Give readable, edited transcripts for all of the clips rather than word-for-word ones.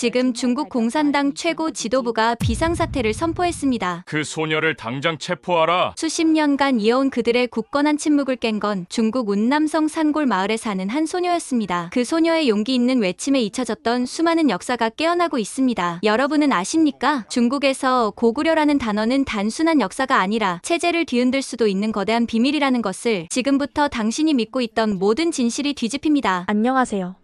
지금 중국 공산당 최고 지도부가 비상사태를 선포했습니다. 그 소녀를 당장 체포하라. 수십 년간 이어온 그들의 굳건한 침묵을 깬 건 중국 운남성 산골 마을에 사는 한 소녀였습니다. 그 소녀의 용기 있는 외침에 잊혀졌던 수많은 역사가 깨어나고 있습니다. 여러분은 아십니까? 중국에서 고구려라는 단어는 단순한 역사가 아니라 체제를 뒤흔들 수도 있는 거대한 비밀이라는 것을 지금부터 당신이 믿고 있던 모든 진실이 뒤집힙니다. 안녕하세요.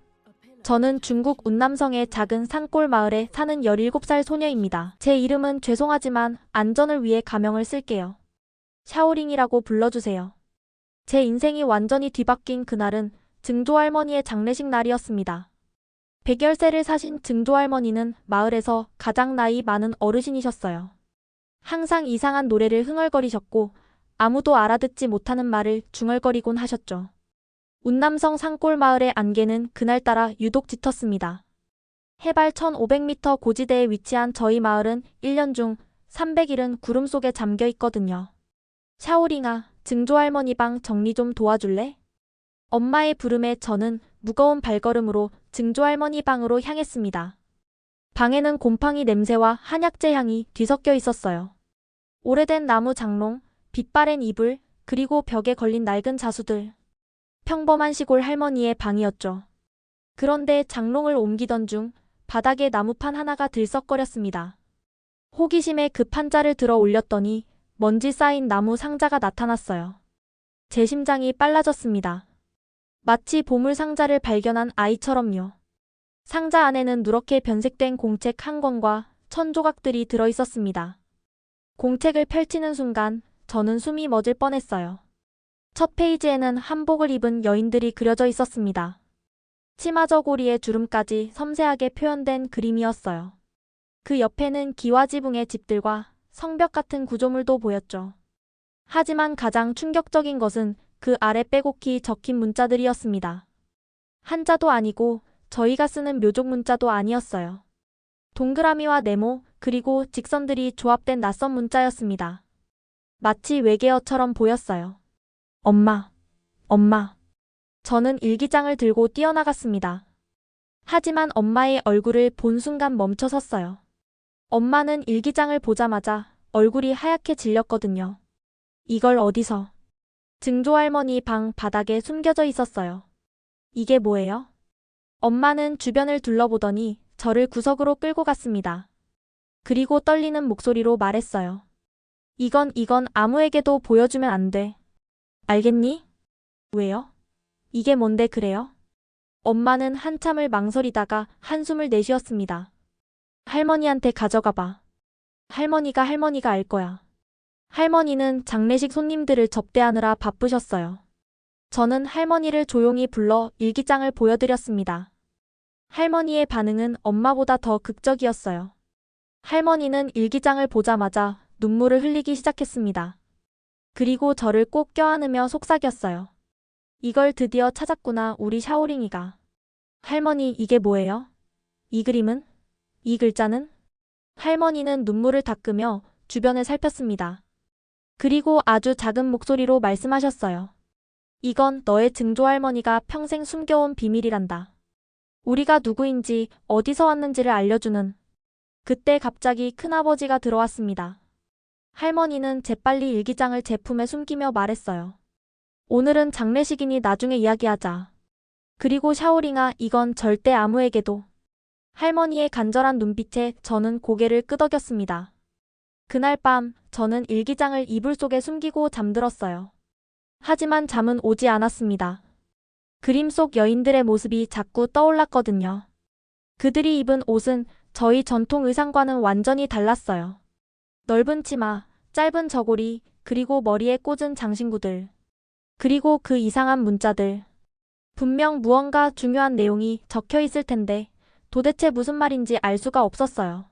저는 중국 운남성의 작은 산골 마을에 사는 17살 소녀입니다. 제 이름은 죄송하지만 안전을 위해 가명을 쓸게요. 샤오링이라고 불러주세요. 제 인생이 완전히 뒤바뀐 그날은 증조할머니의 장례식 날이었습니다. 100여세를 사신 증조할머니는 마을에서 가장 나이 많은 어르신이셨어요. 항상 이상한 노래를 흥얼거리셨고 아무도 알아듣지 못하는 말을 중얼거리곤 하셨죠. 운남성 산골 마을의 안개는 그날따라 유독 짙었습니다. 해발 1500m 고지대에 위치한 저희 마을은 1년 중 300일은 구름 속에 잠겨 있거든요. 샤오링아, 증조할머니 방 정리 좀 도와줄래? 엄마의 부름에 저는 무거운 발걸음으로 증조할머니 방으로 향했습니다. 방에는 곰팡이 냄새와 한약재 향이 뒤섞여 있었어요. 오래된 나무 장롱, 빛바랜 이불, 그리고 벽에 걸린 낡은 자수들. 평범한 시골 할머니의 방이었죠. 그런데 장롱을 옮기던 중 바닥에 나무판 하나가 들썩거렸습니다. 호기심에 그 판자를 들어 올렸더니 먼지 쌓인 나무 상자가 나타났어요. 제 심장이 빨라졌습니다. 마치 보물 상자를 발견한 아이처럼요. 상자 안에는 누렇게 변색된 공책 한 권과 1000조각들이 들어있었습니다. 공책을 펼치는 순간 저는 숨이 멎을 뻔했어요. 첫 페이지에는 한복을 입은 여인들이 그려져 있었습니다. 치마 저고리에 주름까지 섬세하게 표현된 그림이었어요. 그 옆에는 기와지붕의 집들과 성벽 같은 구조물도 보였죠. 하지만 가장 충격적인 것은 그 아래 빼곡히 적힌 문자들이었습니다. 한자도 아니고 저희가 쓰는 묘족 문자도 아니었어요. 동그라미와 네모 그리고 직선들이 조합된 낯선 문자였습니다. 마치 외계어처럼 보였어요. 엄마, 엄마. 저는 일기장을 들고 뛰어나갔습니다. 하지만 엄마의 얼굴을 본 순간 멈춰 섰어요. 엄마는 일기장을 보자마자 얼굴이 하얗게 질렸거든요. 이걸 어디서? 증조할머니 방 바닥에 숨겨져 있었어요. 이게 뭐예요? 엄마는 주변을 둘러보더니 저를 구석으로 끌고 갔습니다. 그리고 떨리는 목소리로 말했어요. 이건 아무에게도 보여주면 안 돼. 알겠니? 왜요? 이게 뭔데 그래요? 엄마는 한참을 망설이다가 한숨을 내쉬었습니다. 할머니한테 가져가 봐. 할머니가 알 거야. 할머니는 장례식 손님들을 접대하느라 바쁘셨어요. 저는 할머니를 조용히 불러 일기장을 보여드렸습니다. 할머니의 반응은 엄마보다 더 극적이었어요. 할머니는 일기장을 보자마자 눈물을 흘리기 시작했습니다. 그리고 저를 꼭 껴안으며 속삭였어요. 이걸 드디어 찾았구나, 우리 샤오링이가. 할머니, 이게 뭐예요? 이 그림은? 이 글자는? 할머니는 눈물을 닦으며 주변을 살폈습니다. 그리고 아주 작은 목소리로 말씀하셨어요. 이건 너의 증조할머니가 평생 숨겨온 비밀이란다. 우리가 누구인지 어디서 왔는지를 알려주는. 그때 갑자기 큰아버지가 들어왔습니다. 할머니는 재빨리 일기장을 제 품에 숨기며 말했어요. 오늘은 장례식이니 나중에 이야기하자. 그리고 샤오링아, 이건 절대 아무에게도. 할머니의 간절한 눈빛에 저는 고개를 끄덕였습니다. 그날 밤 저는 일기장을 이불 속에 숨기고 잠들었어요. 하지만 잠은 오지 않았습니다. 그림 속 여인들의 모습이 자꾸 떠올랐거든요. 그들이 입은 옷은 저희 전통 의상과는 완전히 달랐어요. 넓은 치마, 짧은 저고리, 그리고 머리에 꽂은 장신구들. 그리고 그 이상한 문자들. 분명 무언가 중요한 내용이 적혀 있을 텐데 도대체 무슨 말인지 알 수가 없었어요.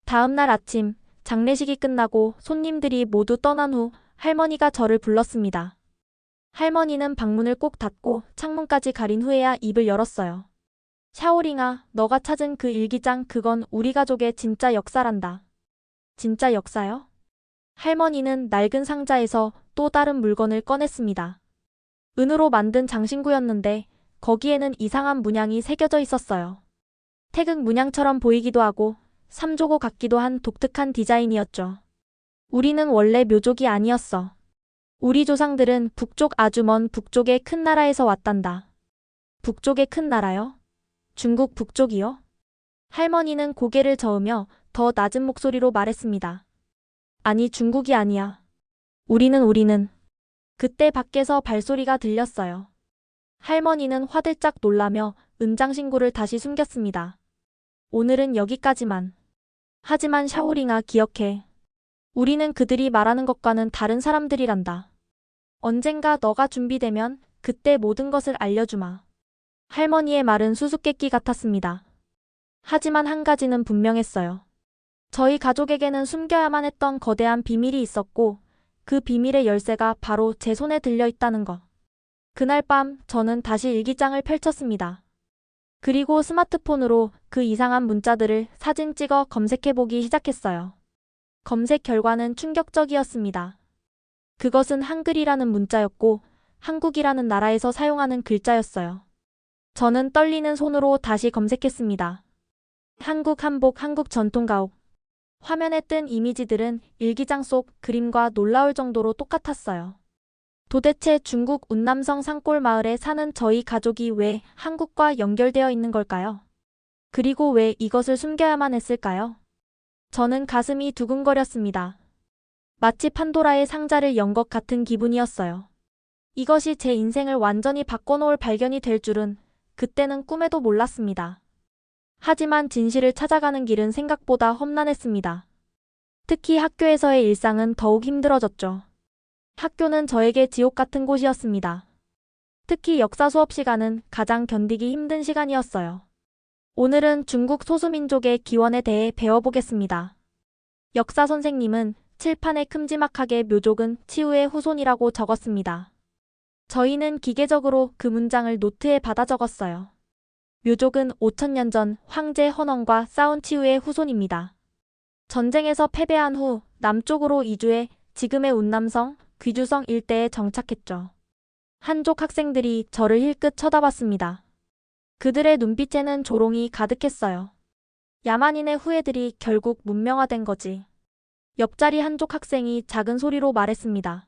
다음 날 아침, 장례식이 끝나고 손님들이 모두 떠난 후 할머니가 저를 불렀습니다. 할머니는 방문을 꼭 닫고 창문까지 가린 후에야 입을 열었어요. 샤오링아, 너가 찾은 그 일기장, 그건 우리 가족의 진짜 역사란다. 진짜 역사요? 할머니는 낡은 상자에서 또 다른 물건을 꺼냈습니다. 은으로 만든 장신구였는데 거기에는 이상한 문양이 새겨져 있었어요. 태극 문양처럼 보이기도 하고 삼조고 같기도 한 독특한 디자인이었죠. 우리는 원래 묘족이 아니었어. 우리 조상들은 북쪽 아주 먼 북쪽의 큰 나라에서 왔단다. 북쪽의 큰 나라요? 중국 북쪽이요? 할머니는 고개를 저으며 더 낮은 목소리로 말했습니다. 아니, 중국이 아니야. 우리는. 그때 밖에서 발소리가 들렸어요. 할머니는 화들짝 놀라며 은장신구를 다시 숨겼습니다. 오늘은 여기까지만. 하지만 샤오링아, 기억해. 우리는 그들이 말하는 것과는 다른 사람들이란다. 언젠가 너가 준비되면 그때 모든 것을 알려주마. 할머니의 말은 수수께끼 같았습니다. 하지만 한 가지는 분명했어요. 저희 가족에게는 숨겨야만 했던 거대한 비밀이 있었고 그 비밀의 열쇠가 바로 제 손에 들려 있다는 것. 그날 밤 저는 다시 일기장을 펼쳤습니다. 그리고 스마트폰으로 그 이상한 문자들을 사진 찍어 검색해보기 시작했어요. 검색 결과는 충격적이었습니다. 그것은 한글이라는 문자였고 한국이라는 나라에서 사용하는 글자였어요. 저는 떨리는 손으로 다시 검색했습니다. 한국 한복, 한국 전통가옥. 화면에 뜬 이미지들은 일기장 속 그림과 놀라울 정도로 똑같았어요. 도대체 중국 운남성 산골 마을에 사는 저희 가족이 왜 한국과 연결되어 있는 걸까요? 그리고 왜 이것을 숨겨야만 했을까요? 저는 가슴이 두근거렸습니다. 마치 판도라의 상자를 연 것 같은 기분이었어요. 이것이 제 인생을 완전히 바꿔놓을 발견이 될 줄은 그때는 꿈에도 몰랐습니다. 하지만 진실을 찾아가는 길은 생각보다 험난했습니다. 특히 학교에서의 일상은 더욱 힘들어졌죠. 학교는 저에게 지옥 같은 곳이었습니다. 특히 역사 수업 시간은 가장 견디기 힘든 시간이었어요. 오늘은 중국 소수민족의 기원에 대해 배워보겠습니다. 역사 선생님은 칠판에 큼지막하게 묘족은 치우의 후손이라고 적었습니다. 저희는 기계적으로 그 문장을 노트에 받아 적었어요. 묘족은 5000년 전 황제 헌원과 싸운 치우의 후손입니다. 전쟁에서 패배한 후 남쪽으로 이주해 지금의 운남성, 귀주성 일대에 정착했죠. 한족 학생들이 저를 힐끗 쳐다봤습니다. 그들의 눈빛에는 조롱이 가득했어요. 야만인의 후예들이 결국 문명화된 거지. 옆자리 한족 학생이 작은 소리로 말했습니다.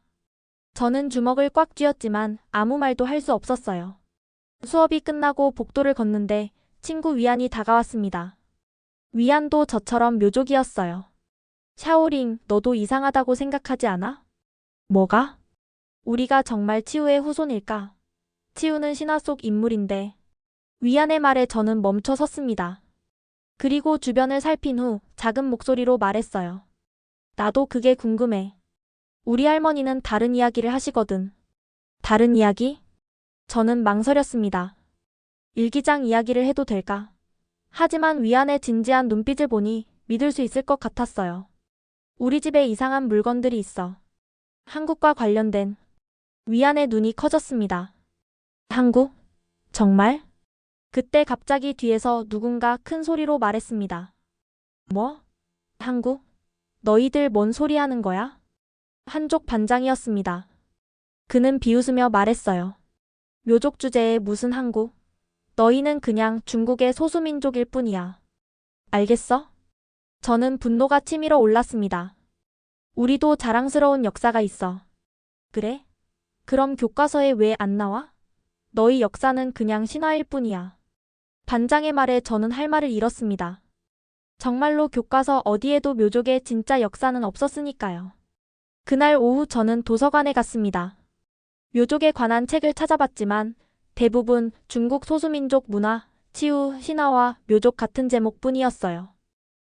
저는 주먹을 꽉 쥐었지만 아무 말도 할 수 없었어요. 수업이 끝나고 복도를 걷는데 친구 위안이 다가왔습니다. 위안도 저처럼 묘족이었어요. 샤오링, 너도 이상하다고 생각하지 않아? 뭐가? 우리가 정말 치우의 후손일까? 치우는 신화 속 인물인데. 위안의 말에 저는 멈춰 섰습니다. 그리고 주변을 살핀 후 작은 목소리로 말했어요. 나도 그게 궁금해. 우리 할머니는 다른 이야기를 하시거든. 다른 이야기? 저는 망설였습니다. 일기장 이야기를 해도 될까? 하지만 위안의 진지한 눈빛을 보니 믿을 수 있을 것 같았어요. 우리 집에 이상한 물건들이 있어. 한국과 관련된. 위안의 눈이 커졌습니다. 한국? 정말? 그때 갑자기 뒤에서 누군가 큰 소리로 말했습니다. 뭐? 한국? 너희들 뭔 소리 하는 거야? 한족 반장이었습니다. 그는 비웃으며 말했어요. 묘족 주제에 무슨 한국? 너희는 그냥 중국의 소수민족일 뿐이야. 알겠어? 저는 분노가 치밀어 올랐습니다. 우리도 자랑스러운 역사가 있어. 그래? 그럼 교과서에 왜 안 나와? 너희 역사는 그냥 신화일 뿐이야. 반장의 말에 저는 할 말을 잃었습니다. 정말로 교과서 어디에도 묘족의 진짜 역사는 없었으니까요. 그날 오후 저는 도서관에 갔습니다. 묘족에 관한 책을 찾아봤지만 대부분 중국 소수민족 문화, 치유, 신화와 묘족 같은 제목뿐이었어요.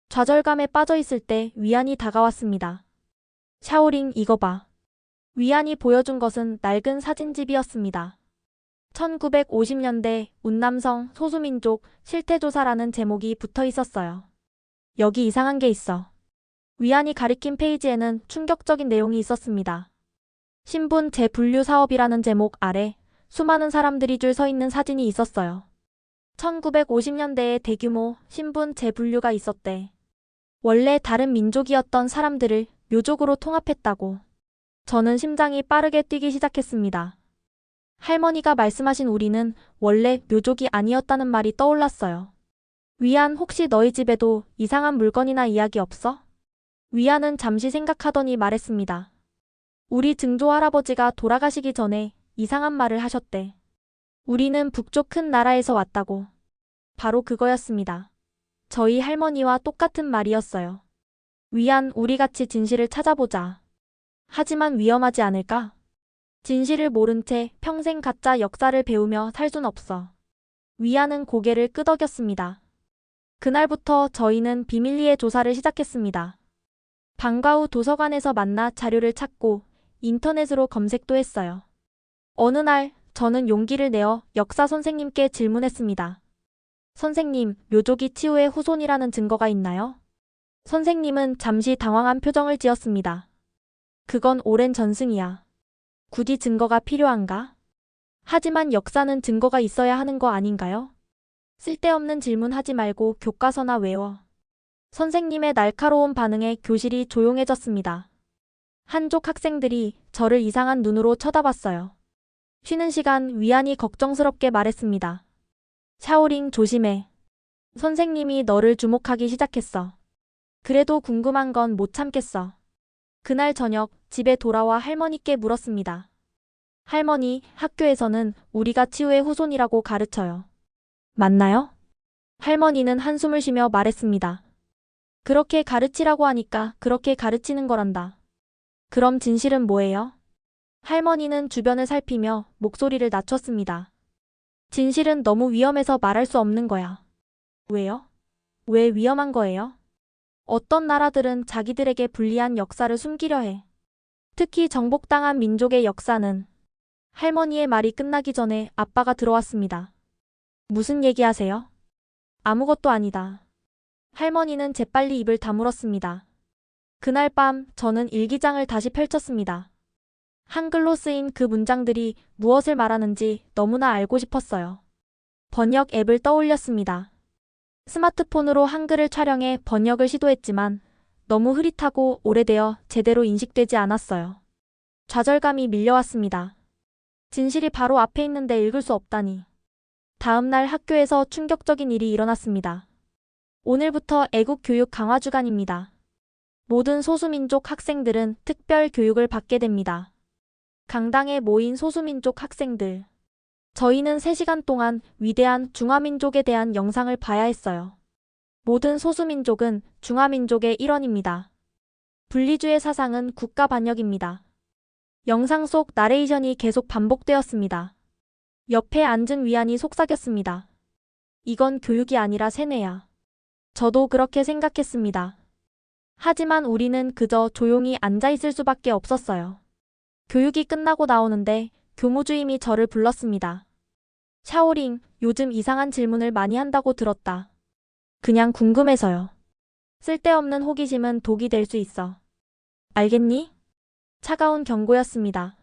좌절감에 빠져 있을 때 위안이 다가왔습니다. 샤오링, 이거 봐. 위안이 보여준 것은 낡은 사진집이었습니다. 1950년대 운남성 소수민족 실태조사라는 제목이 붙어 있었어요. 여기 이상한 게 있어. 위안이 가리킨 페이지에는 충격적인 내용이 있었습니다. 신분 재분류 사업이라는 제목 아래 수많은 사람들이 줄 서 있는 사진이 있었어요. 1950년대에 대규모 신분 재분류가 있었대. 원래 다른 민족이었던 사람들을 묘족으로 통합했다고. 저는 심장이 빠르게 뛰기 시작했습니다. 할머니가 말씀하신 우리는 원래 묘족이 아니었다는 말이 떠올랐어요. 위안, 혹시 너희 집에도 이상한 물건이나 이야기 없어? 위안은 잠시 생각하더니 말했습니다. 우리 증조 할아버지가 돌아가시기 전에 이상한 말을 하셨대. 우리는 북쪽 큰 나라에서 왔다고. 바로 그거였습니다. 저희 할머니와 똑같은 말이었어요. 위안, 우리 같이 진실을 찾아보자. 하지만 위험하지 않을까? 진실을 모른 채 평생 가짜 역사를 배우며 살 순 없어. 위안은 고개를 끄덕였습니다. 그날부터 저희는 비밀리에 조사를 시작했습니다. 방과 후 도서관에서 만나 자료를 찾고 인터넷으로 검색도 했어요. 어느 날 저는 용기를 내어 역사 선생님께 질문했습니다. 선생님, 묘족이 치우의 후손이라는 증거가 있나요? 선생님은 잠시 당황한 표정을 지었습니다. 그건 오랜 전승이야. 굳이 증거가 필요한가? 하지만 역사는 증거가 있어야 하는 거 아닌가요? 쓸데없는 질문 하지 말고 교과서나 외워. 선생님의 날카로운 반응에 교실이 조용해졌습니다. 한쪽 학생들이 저를 이상한 눈으로 쳐다봤어요. 쉬는 시간 위안이 걱정스럽게 말했습니다. 샤오링, 조심해. 선생님이 너를 주목하기 시작했어. 그래도 궁금한 건 못 참겠어. 그날 저녁 집에 돌아와 할머니께 물었습니다. 할머니, 학교에서는 우리가 치우의 후손이라고 가르쳐요. 맞나요? 할머니는 한숨을 쉬며 말했습니다. 그렇게 가르치라고 하니까 그렇게 가르치는 거란다. 그럼 진실은 뭐예요? 할머니는 주변을 살피며 목소리를 낮췄습니다. 진실은 너무 위험해서 말할 수 없는 거야. 왜요? 왜 위험한 거예요? 어떤 나라들은 자기들에게 불리한 역사를 숨기려 해. 특히 정복당한 민족의 역사는. 할머니의 말이 끝나기 전에 아빠가 들어왔습니다. 무슨 얘기하세요? 아무것도 아니다. 할머니는 재빨리 입을 다물었습니다. 그날 밤 저는 일기장을 다시 펼쳤습니다. 한글로 쓰인 그 문장들이 무엇을 말하는지 너무나 알고 싶었어요. 번역 앱을 떠올렸습니다. 스마트폰으로 한글을 촬영해 번역을 시도했지만 너무 흐릿하고 오래되어 제대로 인식되지 않았어요. 좌절감이 밀려왔습니다. 진실이 바로 앞에 있는데 읽을 수 없다니. 다음 날 학교에서 충격적인 일이 일어났습니다. 오늘부터 애국 교육 강화 주간입니다. 모든 소수민족 학생들은 특별 교육을 받게 됩니다. 강당에 모인 소수민족 학생들. 저희는 3시간 동안 위대한 중화민족에 대한 영상을 봐야 했어요. 모든 소수민족은 중화민족의 일원입니다. 분리주의 사상은 국가 반역입니다. 영상 속 나레이션이 계속 반복되었습니다. 옆에 앉은 위안이 속삭였습니다. 이건 교육이 아니라 세뇌야. 저도 그렇게 생각했습니다. 하지만 우리는 그저 조용히 앉아있을 수밖에 없었어요. 교육이 끝나고 나오는데 교무주임이 저를 불렀습니다. 샤오링, 요즘 이상한 질문을 많이 한다고 들었다. 그냥 궁금해서요. 쓸데없는 호기심은 독이 될 수 있어. 알겠니? 차가운 경고였습니다.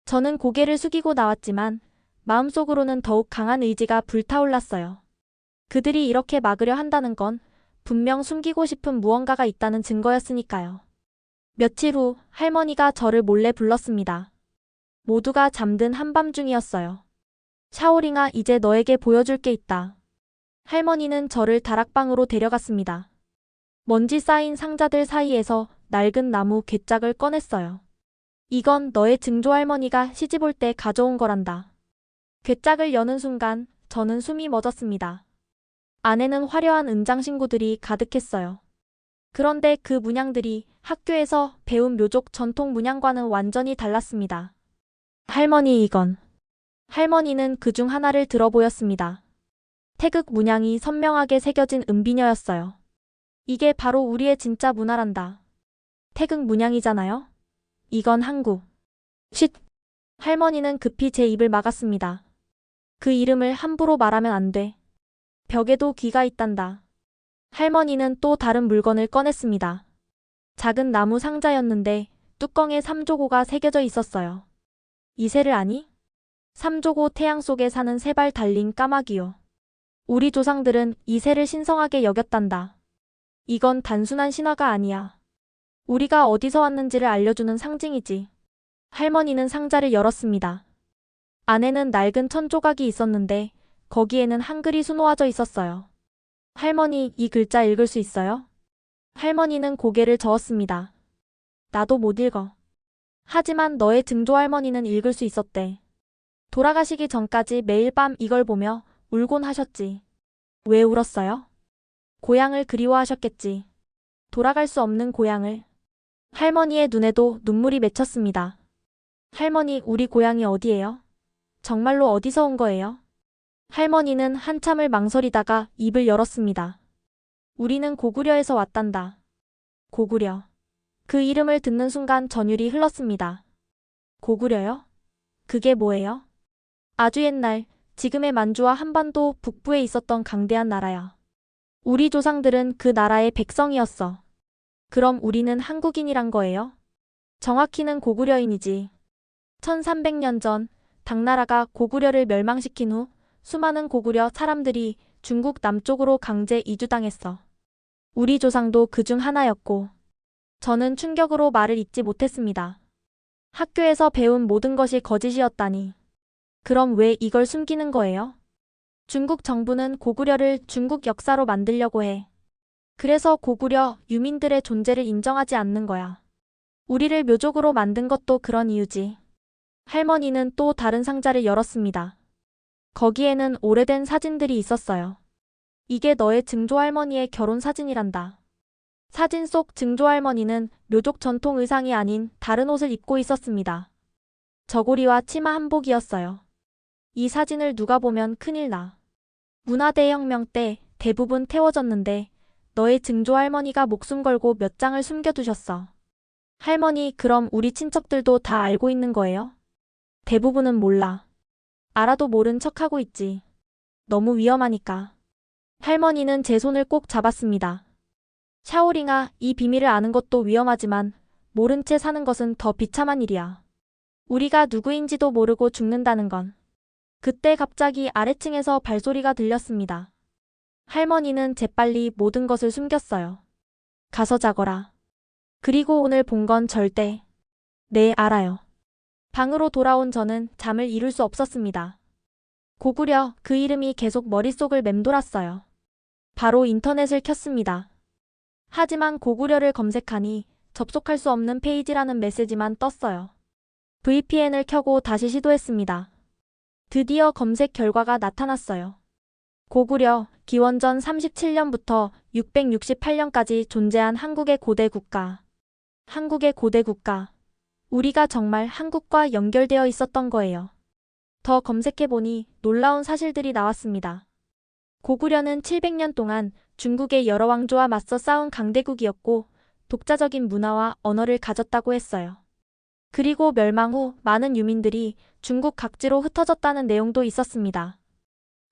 저는 고개를 숙이고 나왔지만 마음속으로는 더욱 강한 의지가 불타올랐어요. 그들이 이렇게 막으려 한다는 건 분명 숨기고 싶은 무언가가 있다는 증거였으니까요. 며칠 후 할머니가 저를 몰래 불렀습니다. 모두가 잠든 한밤중이었어요. 샤오링아, 이제 너에게 보여줄 게 있다. 할머니는 저를 다락방으로 데려갔습니다. 먼지 쌓인 상자들 사이에서 낡은 나무 괴짝을 꺼냈어요. 이건 너의 증조할머니가 시집올 때 가져온 거란다. 괴짝을 여는 순간 저는 숨이 멎었습니다. 안에는 화려한 은장신구들이 가득했어요. 그런데 그 문양들이 학교에서 배운 묘족 전통 문양과는 완전히 달랐습니다. 할머니, 이건. 할머니는 그중 하나를 들어 보였습니다. 태극 문양이 선명하게 새겨진 은비녀였어요. 이게 바로 우리의 진짜 문화란다. 태극 문양이잖아요? 이건 한국. 쉿! 할머니는 급히 제 입을 막았습니다. 그 이름을 함부로 말하면 안 돼. 벽에도 귀가 있단다. 할머니는 또 다른 물건을 꺼냈습니다. 작은 나무 상자였는데 뚜껑에 삼조고가 새겨져 있었어요. 이 새를 아니? 삼조고, 태양 속에 사는 3발 달린 까마귀요. 우리 조상들은 이 새를 신성하게 여겼단다. 이건 단순한 신화가 아니야. 우리가 어디서 왔는지를 알려주는 상징이지. 할머니는 상자를 열었습니다. 안에는 낡은 천 조각이 있었는데 거기에는 한글이 수놓아져 있었어요. 할머니, 이 글자 읽을 수 있어요? 할머니는 고개를 저었습니다. 나도 못 읽어. 하지만 너의 증조할머니는 읽을 수 있었대. 돌아가시기 전까지 매일 밤 이걸 보며 울곤 하셨지. 왜 울었어요? 고향을 그리워하셨겠지. 돌아갈 수 없는 고향을. 할머니의 눈에도 눈물이 맺혔습니다. 할머니, 우리 고향이 어디예요? 정말로 어디서 온 거예요? 할머니는 한참을 망설이다가 입을 열었습니다. 우리는 고구려에서 왔단다. 고구려. 그 이름을 듣는 순간 전율이 흘렀습니다. 고구려요? 그게 뭐예요? 아주 옛날, 지금의 만주와 한반도 북부에 있었던 강대한 나라야. 우리 조상들은 그 나라의 백성이었어. 그럼 우리는 한국인이란 거예요? 정확히는 고구려인이지. 1300년 전 당나라가 고구려를 멸망시킨 후 수많은 고구려 사람들이 중국 남쪽으로 강제 이주당했어. 우리 조상도 그중 하나였고, 저는 충격으로 말을 잇지 못했습니다. 학교에서 배운 모든 것이 거짓이었다니. 그럼 왜 이걸 숨기는 거예요? 중국 정부는 고구려를 중국 역사로 만들려고 해. 그래서 고구려 유민들의 존재를 인정하지 않는 거야. 우리를 묘족으로 만든 것도 그런 이유지. 할머니는 또 다른 상자를 열었습니다. 거기에는 오래된 사진들이 있었어요. 이게 너의 증조할머니의 결혼 사진이란다. 사진 속 증조할머니는 묘족 전통 의상이 아닌 다른 옷을 입고 있었습니다. 저고리와 치마 한복이었어요. 이 사진을 누가 보면 큰일 나. 문화대혁명 때 대부분 태워졌는데 너의 증조할머니가 목숨 걸고 몇 장을 숨겨두셨어. 할머니, 그럼 우리 친척들도 다 알고 있는 거예요? 대부분은 몰라. 알아도 모른 척하고 있지. 너무 위험하니까. 할머니는 제 손을 꼭 잡았습니다. 샤오링아, 이 비밀을 아는 것도 위험하지만 모른 채 사는 것은 더 비참한 일이야. 우리가 누구인지도 모르고 죽는다는 건. 그때 갑자기 아래층에서 발소리가 들렸습니다. 할머니는 재빨리 모든 것을 숨겼어요. 가서 자거라. 그리고 오늘 본 건 절대. 네, 알아요. 방으로 돌아온 저는 잠을 이룰 수 없었습니다. 고구려, 그 이름이 계속 머릿속을 맴돌았어요. 바로 인터넷을 켰습니다. 하지만 고구려를 검색하니 접속할 수 없는 페이지라는 메시지만 떴어요. VPN을 켜고 다시 시도했습니다. 드디어 검색 결과가 나타났어요. 고구려, 기원전 37년부터 668년까지 존재한 한국의 고대 국가. 한국의 고대 국가. 우리가 정말 한국과 연결되어 있었던 거예요. 더 검색해보니 놀라운 사실들이 나왔습니다. 고구려는 700년 동안 중국의 여러 왕조와 맞서 싸운 강대국이었고 독자적인 문화와 언어를 가졌다고 했어요. 그리고 멸망 후 많은 유민들이 중국 각지로 흩어졌다는 내용도 있었습니다.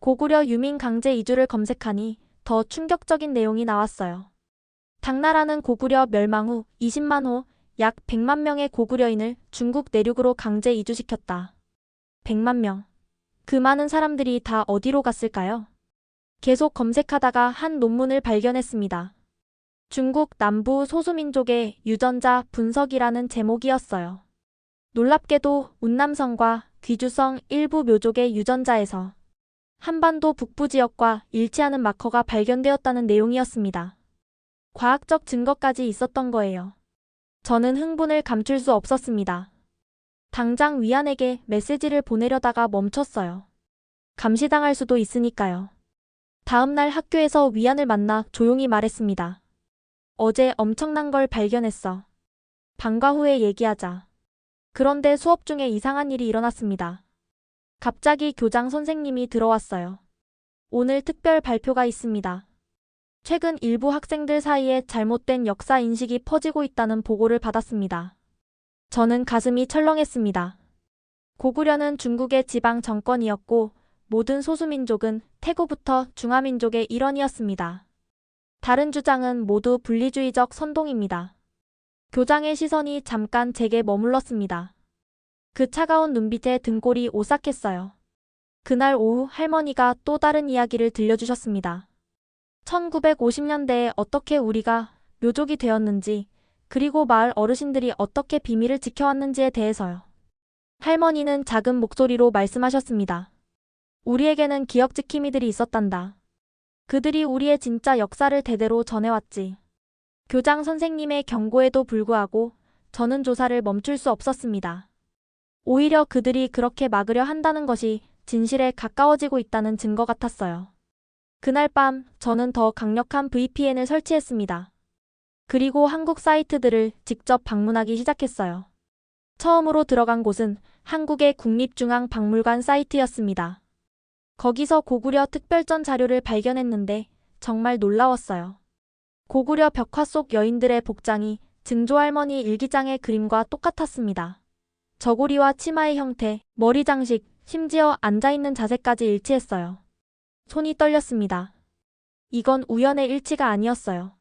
고구려 유민 강제 이주를 검색하니 더 충격적인 내용이 나왔어요. 당나라는 고구려 멸망 후 20만 호, 약 100만 명의 고구려인을 중국 내륙으로 강제 이주시켰다. 100만 명. 그 많은 사람들이 다 어디로 갔을까요? 계속 검색하다가 한 논문을 발견했습니다. 중국 남부 소수민족의 유전자 분석이라는 제목이었어요. 놀랍게도 운남성과 귀주성 일부 묘족의 유전자에서 한반도 북부 지역과 일치하는 마커가 발견되었다는 내용이었습니다. 과학적 증거까지 있었던 거예요. 저는 흥분을 감출 수 없었습니다. 당장 위안에게 메시지를 보내려다가 멈췄어요. 감시당할 수도 있으니까요. 다음 날 학교에서 위안을 만나 조용히 말했습니다. 어제 엄청난 걸 발견했어. 방과 후에 얘기하자. 그런데 수업 중에 이상한 일이 일어났습니다. 갑자기 교장 선생님이 들어왔어요. 오늘 특별 발표가 있습니다. 최근 일부 학생들 사이에 잘못된 역사 인식이 퍼지고 있다는 보고를 받았습니다. 저는 가슴이 철렁했습니다. 고구려는 중국의 지방 정권이었고 모든 소수민족은 태고부터 중화민족의 일원이었습니다. 다른 주장은 모두 분리주의적 선동입니다. 교장의 시선이 잠깐 제게 머물렀습니다. 그 차가운 눈빛에 등골이 오싹했어요. 그날 오후 할머니가 또 다른 이야기를 들려주셨습니다. 1950년대에 어떻게 우리가 묘족이 되었는지, 그리고 마을 어르신들이 어떻게 비밀을 지켜왔는지에 대해서요. 할머니는 작은 목소리로 말씀하셨습니다. 우리에게는 기억 지킴이들이 있었단다. 그들이 우리의 진짜 역사를 대대로 전해왔지. 교장 선생님의 경고에도 불구하고 저는 조사를 멈출 수 없었습니다. 오히려 그들이 그렇게 막으려 한다는 것이 진실에 가까워지고 있다는 증거 같았어요. 그날 밤 저는 더 강력한 VPN을 설치했습니다. 그리고 한국 사이트들을 직접 방문하기 시작했어요. 처음으로 들어간 곳은 한국의 국립중앙박물관 사이트였습니다. 거기서 고구려 특별전 자료를 발견했는데 정말 놀라웠어요. 고구려 벽화 속 여인들의 복장이 증조할머니 일기장의 그림과 똑같았습니다. 저고리와 치마의 형태, 머리 장식, 심지어 앉아있는 자세까지 일치했어요. 손이 떨렸습니다. 이건 우연의 일치가 아니었어요.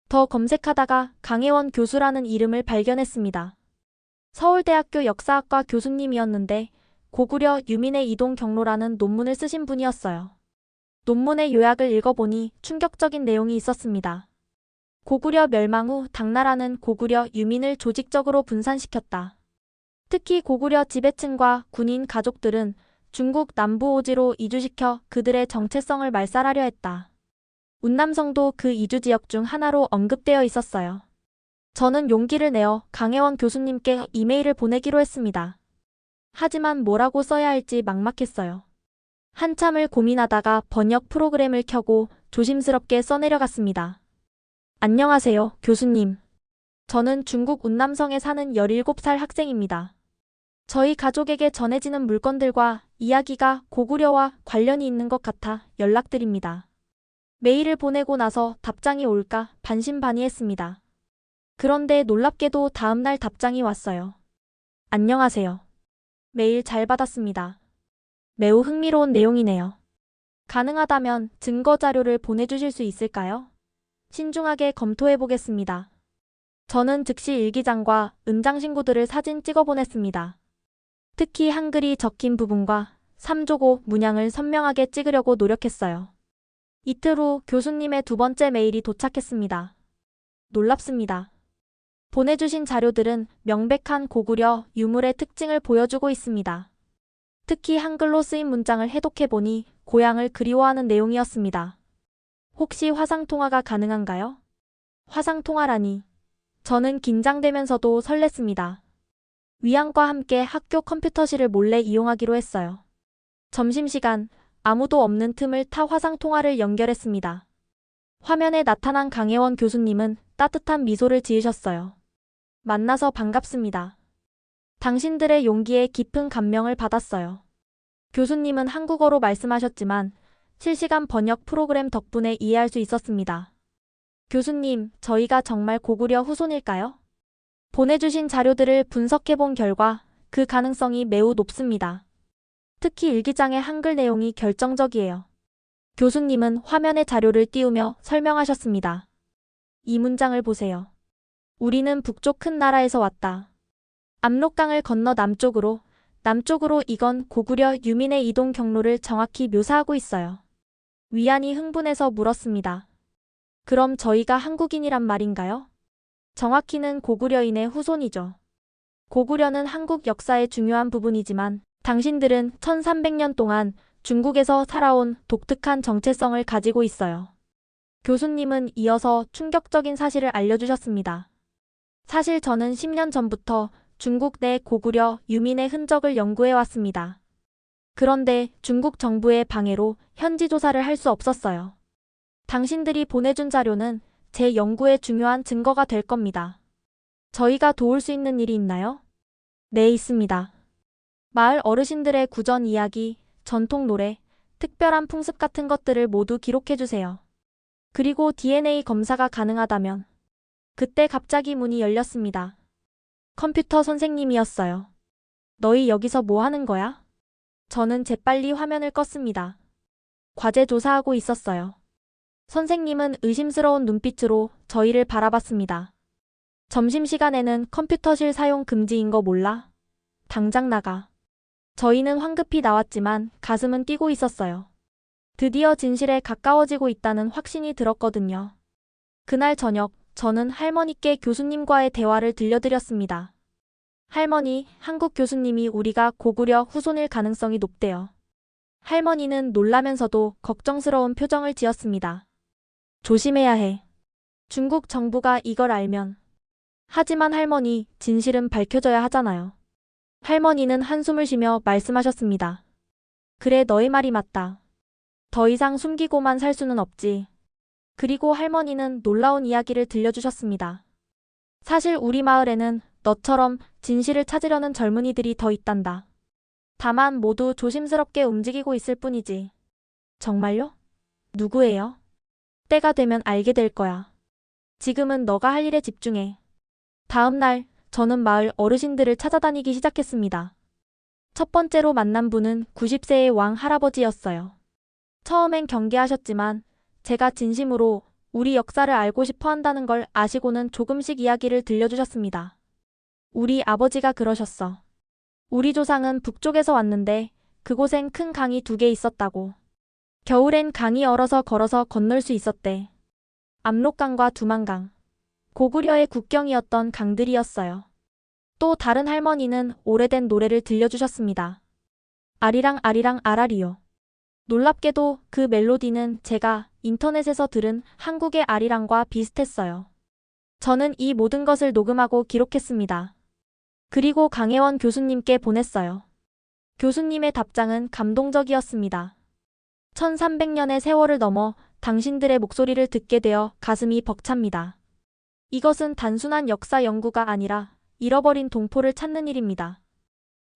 더 검색하다가 강혜원 교수라는 이름을 발견했습니다. 서울대학교 역사학과 교수님이었는데 고구려 유민의 이동 경로라는 논문을 쓰신 분이었어요. 논문의 요약을 읽어보니 충격적인 내용이 있었습니다. 고구려 멸망 후 당나라는 고구려 유민을 조직적으로 분산시켰다. 특히 고구려 지배층과 군인 가족들은 중국 남부 오지로 이주시켜 그들의 정체성을 말살하려 했다. 운남성도 그 이주 지역 중 하나로 언급되어 있었어요. 저는 용기를 내어 강혜원 교수님께 이메일을 보내기로 했습니다. 하지만 뭐라고 써야 할지 막막했어요. 한참을 고민하다가 번역 프로그램을 켜고 조심스럽게 써내려갔습니다. 안녕하세요, 교수님. 저는 중국 운남성에 사는 17살 학생입니다. 저희 가족에게 전해지는 물건들과 이야기가 고구려와 관련이 있는 것 같아 연락드립니다. 메일을 보내고 나서 답장이 올까 반신반의했습니다. 그런데 놀랍게도 다음날 답장이 왔어요. 안녕하세요. 메일 잘 받았습니다. 매우 흥미로운 내용이네요. 가능하다면 증거 자료를 보내주실 수 있을까요? 신중하게 검토해 보겠습니다. 저는 즉시 일기장과 은장신구들을 사진 찍어 보냈습니다. 특히 한글이 적힌 부분과 삼조고 문양을 선명하게 찍으려고 노력했어요. 이틀 후 교수님의 두 번째 메일이 도착했습니다. 놀랍습니다. 보내주신 자료들은 명백한 고구려 유물의 특징을 보여주고 있습니다. 특히 한글로 쓰인 문장을 해독해보니 고향을 그리워하는 내용이었습니다. 혹시 화상통화가 가능한가요? 화상통화라니. 저는 긴장되면서도 설렜습니다. 위안과 함께 학교 컴퓨터실을 몰래 이용하기로 했어요. 점심시간, 아무도 없는 틈을 타 화상통화를 연결했습니다. 화면에 나타난 강혜원 교수님은 따뜻한 미소를 지으셨어요. 만나서 반갑습니다. 당신들의 용기에 깊은 감명을 받았어요. 교수님은 한국어로 말씀하셨지만 실시간 번역 프로그램 덕분에 이해할 수 있었습니다. 교수님, 저희가 정말 고구려 후손일까요? 보내주신 자료들을 분석해본 결과 그 가능성이 매우 높습니다. 특히 일기장의 한글 내용이 결정적이에요. 교수님은 화면에 자료를 띄우며 설명하셨습니다. 이 문장을 보세요. 우리는 북쪽 큰 나라에서 왔다. 압록강을 건너 남쪽으로 이건 고구려 유민의 이동 경로를 정확히 묘사하고 있어요. 위안이 흥분해서 물었습니다. 그럼 저희가 한국인이란 말인가요? 정확히는 고구려인의 후손이죠. 고구려는 한국 역사의 중요한 부분이지만 당신들은 1300년 동안 중국에서 살아온 독특한 정체성을 가지고 있어요. 교수님은 이어서 충격적인 사실을 알려주셨습니다. 사실 저는 10년 전부터 중국 내 고구려 유민의 흔적을 연구해 왔습니다. 그런데 중국 정부의 방해로 현지 조사를 할 수 없었어요. 당신들이 보내준 자료는 제 연구에 중요한 증거가 될 겁니다. 저희가 도울 수 있는 일이 있나요? 네, 있습니다. 마을 어르신들의 구전 이야기, 전통 노래, 특별한 풍습 같은 것들을 모두 기록해주세요. 그리고 DNA 검사가 가능하다면. 그때 갑자기 문이 열렸습니다. 컴퓨터 선생님이었어요. 너희 여기서 뭐 하는 거야? 저는 재빨리 화면을 껐습니다. 과제 조사하고 있었어요. 선생님은 의심스러운 눈빛으로 저희를 바라봤습니다. 점심시간에는 컴퓨터실 사용 금지인 거 몰라? 당장 나가. 저희는 황급히 나왔지만 가슴은 뛰고 있었어요. 드디어 진실에 가까워지고 있다는 확신이 들었거든요. 그날 저녁, 저는 할머니께 교수님과의 대화를 들려드렸습니다. 할머니, 한국 교수님이 우리가 고구려 후손일 가능성이 높대요. 할머니는 놀라면서도 걱정스러운 표정을 지었습니다. 조심해야 해. 중국 정부가 이걸 알면. 하지만 할머니, 진실은 밝혀져야 하잖아요. 할머니는 한숨을 쉬며 말씀하셨습니다. 그래, 너의 말이 맞다. 더 이상 숨기고만 살 수는 없지. 그리고 할머니는 놀라운 이야기를 들려주셨습니다. 사실 우리 마을에는 너처럼 진실을 찾으려는 젊은이들이 더 있단다. 다만 모두 조심스럽게 움직이고 있을 뿐이지. 정말요? 누구예요? 때가 되면 알게 될 거야. 지금은 너가 할 일에 집중해. 다음 날, 저는 마을 어르신들을 찾아다니기 시작했습니다. 첫 번째로 만난 분은 90세의 왕 할아버지였어요. 처음엔 경계하셨지만 제가 진심으로 우리 역사를 알고 싶어 한다는 걸 아시고는 조금씩 이야기를 들려주셨습니다. 우리 아버지가 그러셨어. 우리 조상은 북쪽에서 왔는데 그곳엔 큰 강이 2개 있었다고. 겨울엔 강이 얼어서 걸어서 건널 수 있었대. 압록강과 두만강. 고구려의 국경이었던 강들이었어요. 또 다른 할머니는 오래된 노래를 들려주셨습니다. 아리랑 아리랑 아라리요. 놀랍게도 그 멜로디는 제가 인터넷에서 들은 한국의 아리랑과 비슷했어요. 저는 이 모든 것을 녹음하고 기록했습니다. 그리고 강혜원 교수님께 보냈어요. 교수님의 답장은 감동적이었습니다. 1300년의 세월을 넘어 당신들의 목소리를 듣게 되어 가슴이 벅찹니다. 이것은 단순한 역사 연구가 아니라 잃어버린 동포를 찾는 일입니다.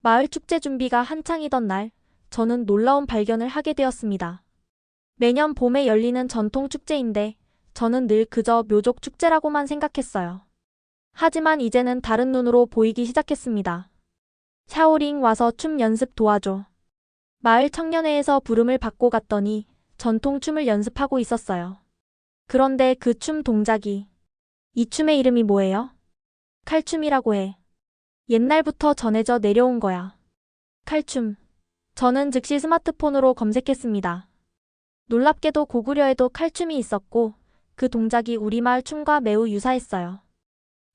마을 축제 준비가 한창이던 날, 저는 놀라운 발견을 하게 되었습니다. 매년 봄에 열리는 전통 축제인데 저는 늘 그저 묘족 축제라고만 생각했어요. 하지만 이제는 다른 눈으로 보이기 시작했습니다. 샤오링 와서 춤 연습 도와줘. 마을 청년회에서 부름을 받고 갔더니 전통 춤을 연습하고 있었어요. 그런데 그 춤 동작이, 이 춤의 이름이 뭐예요? 칼춤이라고 해. 옛날부터 전해져 내려온 거야. 칼춤. 저는 즉시 스마트폰으로 검색했습니다. 놀랍게도 고구려에도 칼춤이 있었고 그 동작이 우리 마을 춤과 매우 유사했어요.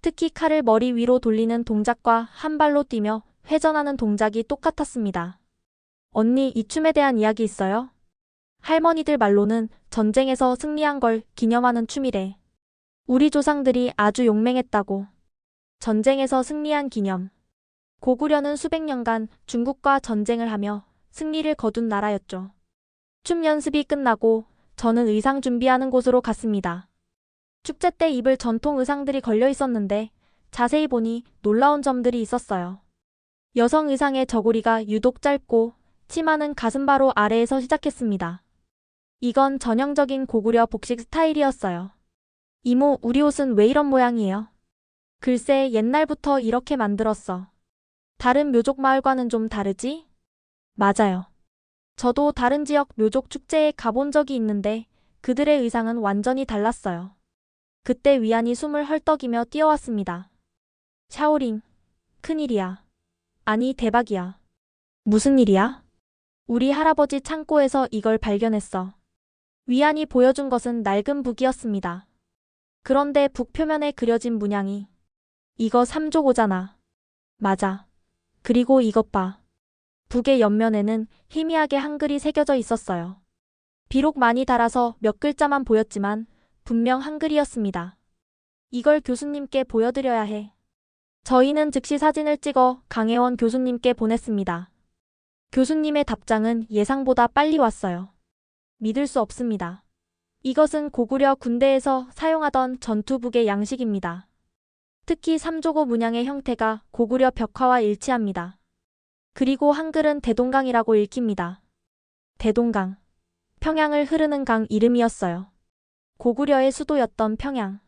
특히 칼을 머리 위로 돌리는 동작과 한 발로 뛰며 회전하는 동작이 똑같았습니다. 언니, 이 춤에 대한 이야기 있어요? 할머니들 말로는 전쟁에서 승리한 걸 기념하는 춤이래. 우리 조상들이 아주 용맹했다고. 전쟁에서 승리한 기념. 고구려는 수백 년간 중국과 전쟁을 하며 승리를 거둔 나라였죠. 춤 연습이 끝나고 저는 의상 준비하는 곳으로 갔습니다. 축제 때 입을 전통 의상들이 걸려 있었는데 자세히 보니 놀라운 점들이 있었어요. 여성 의상의 저고리가 유독 짧고 치마는 가슴바로 아래에서 시작했습니다. 이건 전형적인 고구려 복식 스타일이었어요. 이모, 우리 옷은 왜 이런 모양이에요? 글쎄, 옛날부터 이렇게 만들었어. 다른 묘족 마을과는 좀 다르지? 맞아요. 저도 다른 지역 묘족 축제에 가본 적이 있는데 그들의 의상은 완전히 달랐어요. 그때 위안이 숨을 헐떡이며 뛰어왔습니다. 샤오링, 큰일이야. 아니, 대박이야. 무슨 일이야? 우리 할아버지 창고에서 이걸 발견했어. 위안이 보여준 것은 낡은 북이었습니다. 그런데 북 표면에 그려진 문양이, 이거 삼조고잖아. 맞아. 그리고 이것 봐. 북의 옆면에는 희미하게 한글이 새겨져 있었어요. 비록 많이 달아서 몇 글자만 보였지만 분명 한글이었습니다. 이걸 교수님께 보여드려야 해. 저희는 즉시 사진을 찍어 강혜원 교수님께 보냈습니다. 교수님의 답장은 예상보다 빨리 왔어요. 믿을 수 없습니다. 이것은 고구려 군대에서 사용하던 전투북의 양식입니다. 특히 삼조고 문양의 형태가 고구려 벽화와 일치합니다. 그리고 한글은 대동강이라고 읽힙니다. 대동강. 평양을 흐르는 강 이름이었어요. 고구려의 수도였던 평양.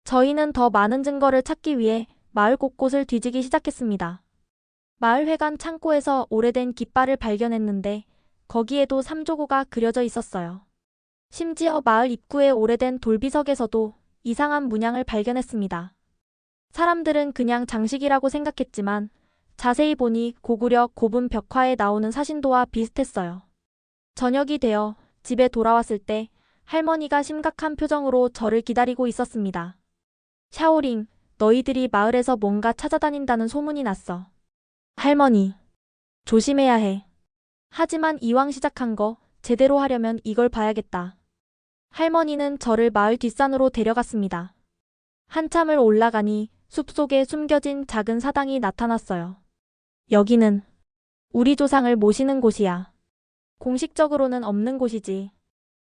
저희는 더 많은 증거를 찾기 위해 마을 곳곳을 뒤지기 시작했습니다. 마을 회관 창고에서 오래된 깃발을 발견했는데 거기에도 삼조고가 그려져 있었어요. 심지어 마을 입구의 오래된 돌비석에서도 이상한 문양을 발견했습니다. 사람들은 그냥 장식이라고 생각했지만 자세히 보니 고구려 고분 벽화에 나오는 사신도와 비슷했어요. 저녁이 되어 집에 돌아왔을 때 할머니가 심각한 표정으로 저를 기다리고 있었습니다. 샤오링, 너희들이 마을에서 뭔가 찾아다닌다는 소문이 났어. 할머니, 조심해야 해. 하지만 이왕 시작한 거 제대로 하려면 이걸 봐야겠다. 할머니는 저를 마을 뒷산으로 데려갔습니다. 한참을 올라가니 숲속에 숨겨진 작은 사당이 나타났어요. 여기는 우리 조상을 모시는 곳이야. 공식적으로는 없는 곳이지.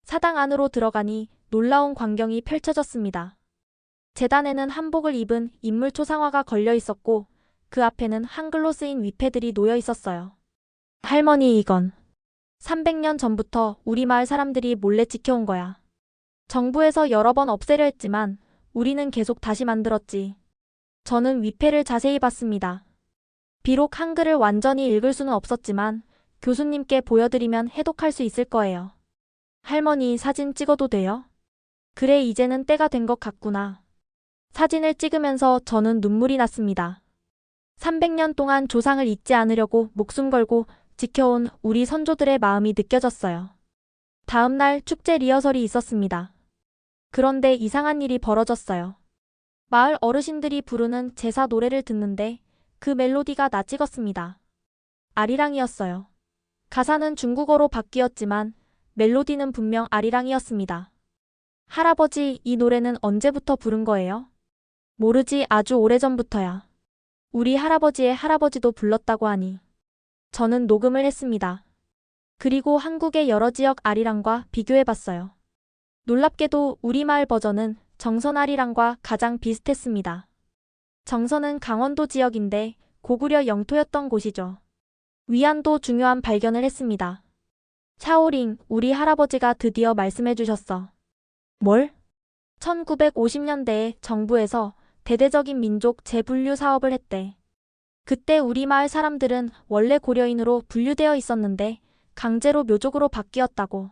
사당 안으로 들어가니 놀라운 광경이 펼쳐졌습니다. 제단에는 한복을 입은 인물 초상화가 걸려 있었고 그 앞에는 한글로 쓰인 위패들이 놓여 있었어요. 할머니, 이건 300년 전부터 우리 마을 사람들이 몰래 지켜온 거야. 정부에서 여러 번 없애려 했지만 우리는 계속 다시 만들었지. 저는 위패를 자세히 봤습니다. 비록 한글을 완전히 읽을 수는 없었지만 교수님께 보여드리면 해독할 수 있을 거예요. 할머니, 사진 찍어도 돼요? 그래, 이제는 때가 된 것 같구나. 사진을 찍으면서 저는 눈물이 났습니다. 300년 동안 조상을 잊지 않으려고 목숨 걸고 지켜온 우리 선조들의 마음이 느껴졌어요. 다음 날 축제 리허설이 있었습니다. 그런데 이상한 일이 벌어졌어요. 마을 어르신들이 부르는 제사 노래를 듣는데 그 멜로디가 나 찍었습니다. 아리랑이었어요. 가사는 중국어로 바뀌었지만 멜로디는 분명 아리랑이었습니다. 할아버지, 이 노래는 언제부터 부른 거예요? 모르지, 아주 오래전부터야. 우리 할아버지의 할아버지도 불렀다고 하니. 저는 녹음을 했습니다. 그리고 한국의 여러 지역 아리랑과 비교해봤어요. 놀랍게도 우리 마을 버전은 정선 아리랑과 가장 비슷했습니다. 정선은 강원도 지역인데 고구려 영토였던 곳이죠. 위안도 중요한 발견을 했습니다. 샤오링, 우리 할아버지가 드디어 말씀해 주셨어. 뭘? 1950년대에 정부에서 대대적인 민족 재분류 사업을 했대. 그때 우리 마을 사람들은 원래 고려인으로 분류되어 있었는데 강제로 묘족으로 바뀌었다고.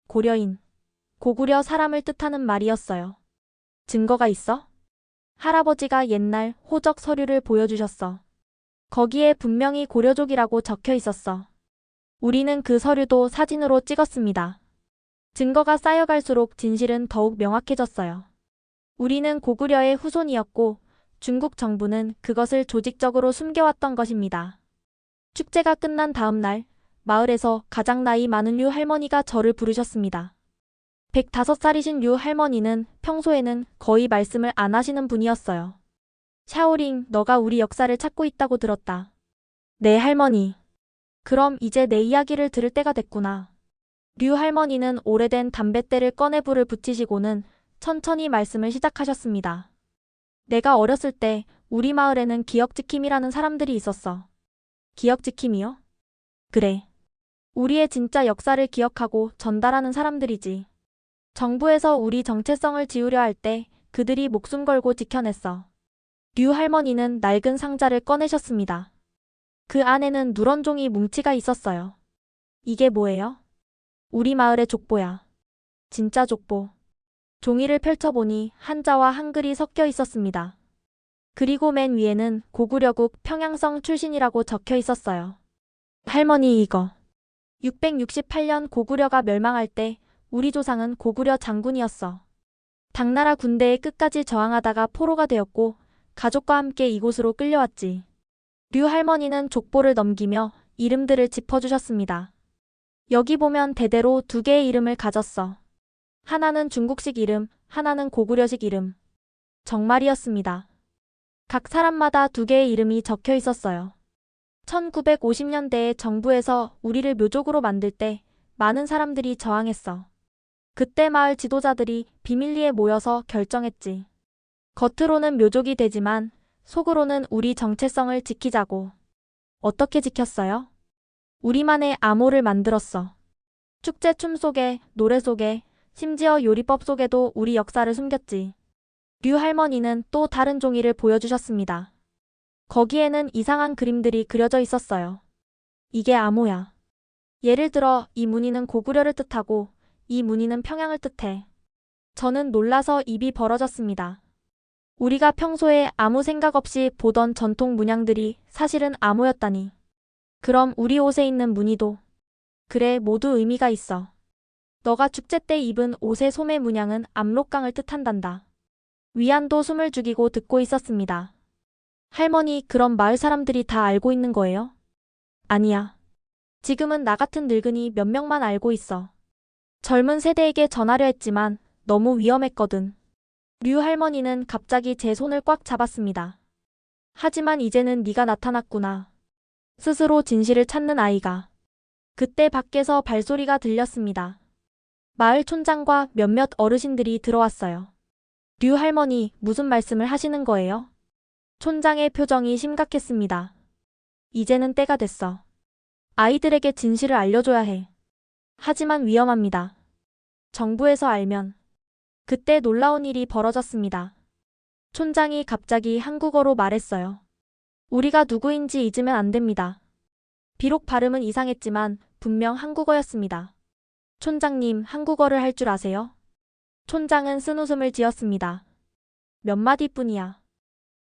고려인, 고구려 사람을 뜻하는 말이었어요. 증거가 있어? 할아버지가 옛날 호적 서류를 보여주셨어. 거기에 분명히 고려족이라고 적혀 있었어. 우리는 그 서류도 사진으로 찍었습니다. 증거가 쌓여갈수록 진실은 더욱 명확해졌어요. 우리는 고구려의 후손이었고 중국 정부는 그것을 조직적으로 숨겨왔던 것입니다. 축제가 끝난 다음 날 마을에서 가장 나이 많은 류 할머니가 저를 부르셨습니다. 105살이신 류 할머니는 평소에는 거의 말씀을 안 하시는 분이었어요. 샤오링, 너가 우리 역사를 찾고 있다고 들었다. 네, 할머니. 그럼 이제 내 이야기를 들을 때가 됐구나. 류 할머니는 오래된 담뱃대를 꺼내 불을 붙이시고는 천천히 말씀을 시작하셨습니다. 내가 어렸을 때 우리 마을에는 기억지킴이라는 사람들이 있었어. 기억지킴이요? 그래. 우리의 진짜 역사를 기억하고 전달하는 사람들이지. 정부에서 우리 정체성을 지우려 할 때 그들이 목숨 걸고 지켜냈어. 류 할머니는 낡은 상자를 꺼내셨습니다. 그 안에는 누런 종이 뭉치가 있었어요. 이게 뭐예요? 우리 마을의 족보야. 진짜 족보. 종이를 펼쳐보니 한자와 한글이 섞여 있었습니다. 그리고 맨 위에는 고구려국 평양성 출신이라고 적혀 있었어요. 할머니, 이거. 668년 고구려가 멸망할 때 우리 조상은 고구려 장군이었어. 당나라 군대에 끝까지 저항하다가 포로가 되었고 가족과 함께 이곳으로 끌려왔지. 류 할머니는 족보를 넘기며 이름들을 짚어주셨습니다. 여기 보면 대대로 두 개의 이름을 가졌어. 하나는 중국식 이름, 하나는 고구려식 이름. 정말이었습니다. 각 사람마다 두 개의 이름이 적혀 있었어요. 1950년대에 정부에서 우리를 묘족으로 만들 때 많은 사람들이 저항했어. 그때 마을 지도자들이 비밀리에 모여서 결정했지. 겉으로는 묘족이 되지만 속으로는 우리 정체성을 지키자고. 어떻게 지켰어요? 우리만의 암호를 만들었어. 축제 춤 속에, 노래 속에, 심지어 요리법 속에도 우리 역사를 숨겼지. 류 할머니는 또 다른 종이를 보여주셨습니다. 거기에는 이상한 그림들이 그려져 있었어요. 이게 암호야. 예를 들어 이 무늬는 고구려를 뜻하고 이 무늬는 평양을 뜻해. 저는 놀라서 입이 벌어졌습니다. 우리가 평소에 아무 생각 없이 보던 전통 문양들이 사실은 암호였다니. 그럼 우리 옷에 있는 무늬도. 그래, 모두 의미가 있어. 너가 축제 때 입은 옷의 소매 문양은 압록강을 뜻한단다. 위안도 숨을 죽이고 듣고 있었습니다. 할머니, 그럼 마을 사람들이 다 알고 있는 거예요? 아니야. 지금은 나 같은 늙은이 몇 명만 알고 있어. 젊은 세대에게 전하려 했지만 너무 위험했거든. 류 할머니는 갑자기 제 손을 꽉 잡았습니다. 하지만 이제는 네가 나타났구나. 스스로 진실을 찾는 아이가. 그때 밖에서 발소리가 들렸습니다. 마을 촌장과 몇몇 어르신들이 들어왔어요. 류 할머니, 무슨 말씀을 하시는 거예요? 촌장의 표정이 심각했습니다. 이제는 때가 됐어. 아이들에게 진실을 알려줘야 해. 하지만 위험합니다. 정부에서 알면. 그때 놀라운 일이 벌어졌습니다. 촌장이 갑자기 한국어로 말했어요. 우리가 누구인지 잊으면 안 됩니다. 비록 발음은 이상했지만 분명 한국어였습니다. 촌장님, 한국어를 할 줄 아세요? 촌장은 쓴웃음을 지었습니다. 몇 마디뿐이야.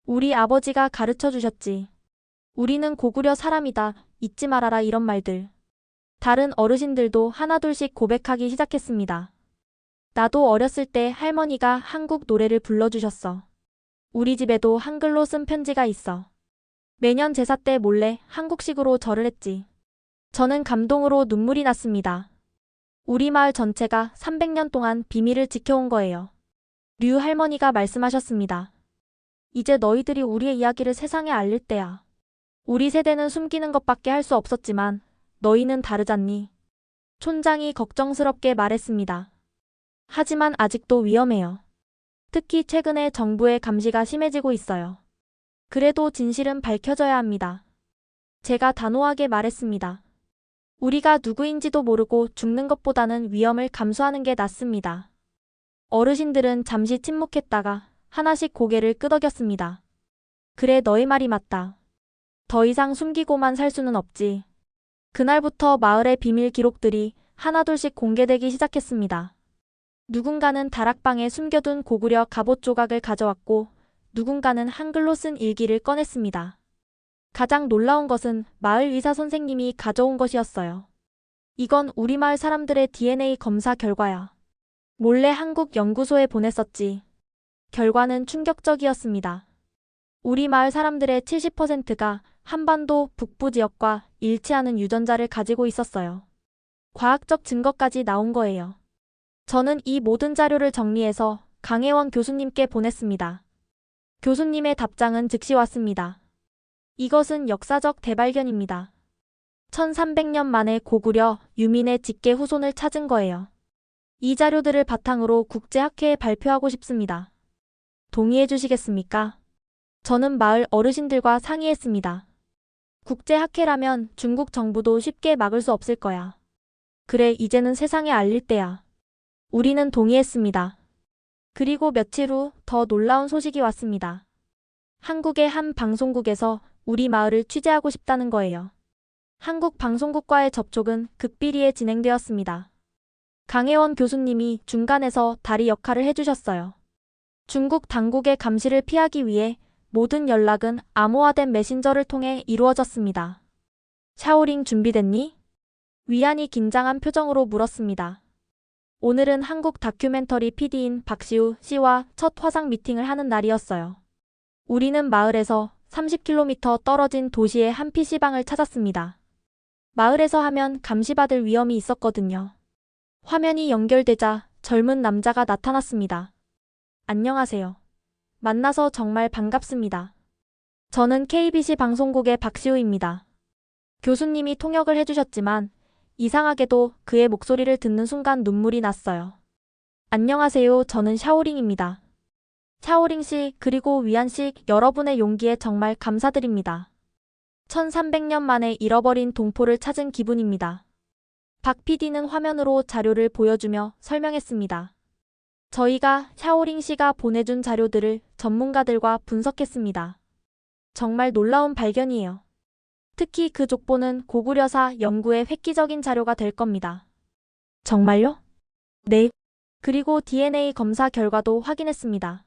우리 아버지가 가르쳐 주셨지. 우리는 고구려 사람이다. 잊지 말아라, 이런 말들. 다른 어르신들도 하나둘씩 고백하기 시작했습니다. 나도 어렸을 때 할머니가 한국 노래를 불러주셨어. 우리 집에도 한글로 쓴 편지가 있어. 매년 제사 때 몰래 한국식으로 절을 했지. 저는 감동으로 눈물이 났습니다. 우리 마을 전체가 300년 동안 비밀을 지켜온 거예요. 류 할머니가 말씀하셨습니다. 이제 너희들이 우리의 이야기를 세상에 알릴 때야. 우리 세대는 숨기는 것밖에 할 수 없었지만 너희는 다르잖니. 촌장이 걱정스럽게 말했습니다. 하지만 아직도 위험해요. 특히 최근에 정부의 감시가 심해지고 있어요. 그래도 진실은 밝혀져야 합니다. 제가 단호하게 말했습니다. 우리가 누구인지도 모르고 죽는 것보다는 위험을 감수하는 게 낫습니다. 어르신들은 잠시 침묵했다가 하나씩 고개를 끄덕였습니다. 그래, 너희 말이 맞다. 더 이상 숨기고만 살 수는 없지. 그날부터 마을의 비밀 기록들이 하나둘씩 공개되기 시작했습니다. 누군가는 다락방에 숨겨둔 고구려 갑옷 조각을 가져왔고 누군가는 한글로 쓴 일기를 꺼냈습니다. 가장 놀라운 것은 마을 의사 선생님이 가져온 것이었어요. 이건 우리 마을 사람들의 DNA 검사 결과야. 몰래 한국 연구소에 보냈었지. 결과는 충격적이었습니다. 우리 마을 사람들의 70%가 한반도 북부 지역과 일치하는 유전자를 가지고 있었어요. 과학적 증거까지 나온 거예요. 저는 이 모든 자료를 정리해서 강혜원 교수님께 보냈습니다. 교수님의 답장은 즉시 왔습니다. 이것은 역사적 대발견입니다. 1300년 만에 고구려 유민의 직계 후손을 찾은 거예요. 이 자료들을 바탕으로 국제학회에 발표하고 싶습니다. 동의해 주시겠습니까? 저는 마을 어르신들과 상의했습니다. 국제학회라면 중국 정부도 쉽게 막을 수 없을 거야. 그래, 이제는 세상에 알릴 때야. 우리는 동의했습니다. 그리고 며칠 후 더 놀라운 소식이 왔습니다. 한국의 한 방송국에서 우리 마을을 취재하고 싶다는 거예요. 한국 방송국과의 접촉은 극비리에 진행되었습니다. 강혜원 교수님이 중간에서 다리 역할을 해주셨어요. 중국 당국의 감시를 피하기 위해 모든 연락은 암호화된 메신저를 통해 이루어졌습니다. 샤오링 준비됐니? 위안이 긴장한 표정으로 물었습니다. 오늘은 한국 다큐멘터리 PD인 박시우 씨와 첫 화상 미팅을 하는 날이었어요. 우리는 마을에서 30km 떨어진 도시의 한 PC방을 찾았습니다. 마을에서 하면 감시받을 위험이 있었거든요. 화면이 연결되자 젊은 남자가 나타났습니다. 안녕하세요. 만나서 정말 반갑습니다. 저는 KBC 방송국의 박시우입니다. 교수님이 통역을 해주셨지만 이상하게도 그의 목소리를 듣는 순간 눈물이 났어요. 안녕하세요. 저는 샤오링입니다. 샤오링 씨, 그리고 위안 씨, 여러분의 용기에 정말 감사드립니다. 1300년 만에 잃어버린 동포를 찾은 기분입니다. 박 PD는 화면으로 자료를 보여주며 설명했습니다. 저희가 샤오링 씨가 보내준 자료들을 전문가들과 분석했습니다. 정말 놀라운 발견이에요. 특히 그 족보는 고구려사 연구의 획기적인 자료가 될 겁니다. 정말요? 네. 그리고 DNA 검사 결과도 확인했습니다.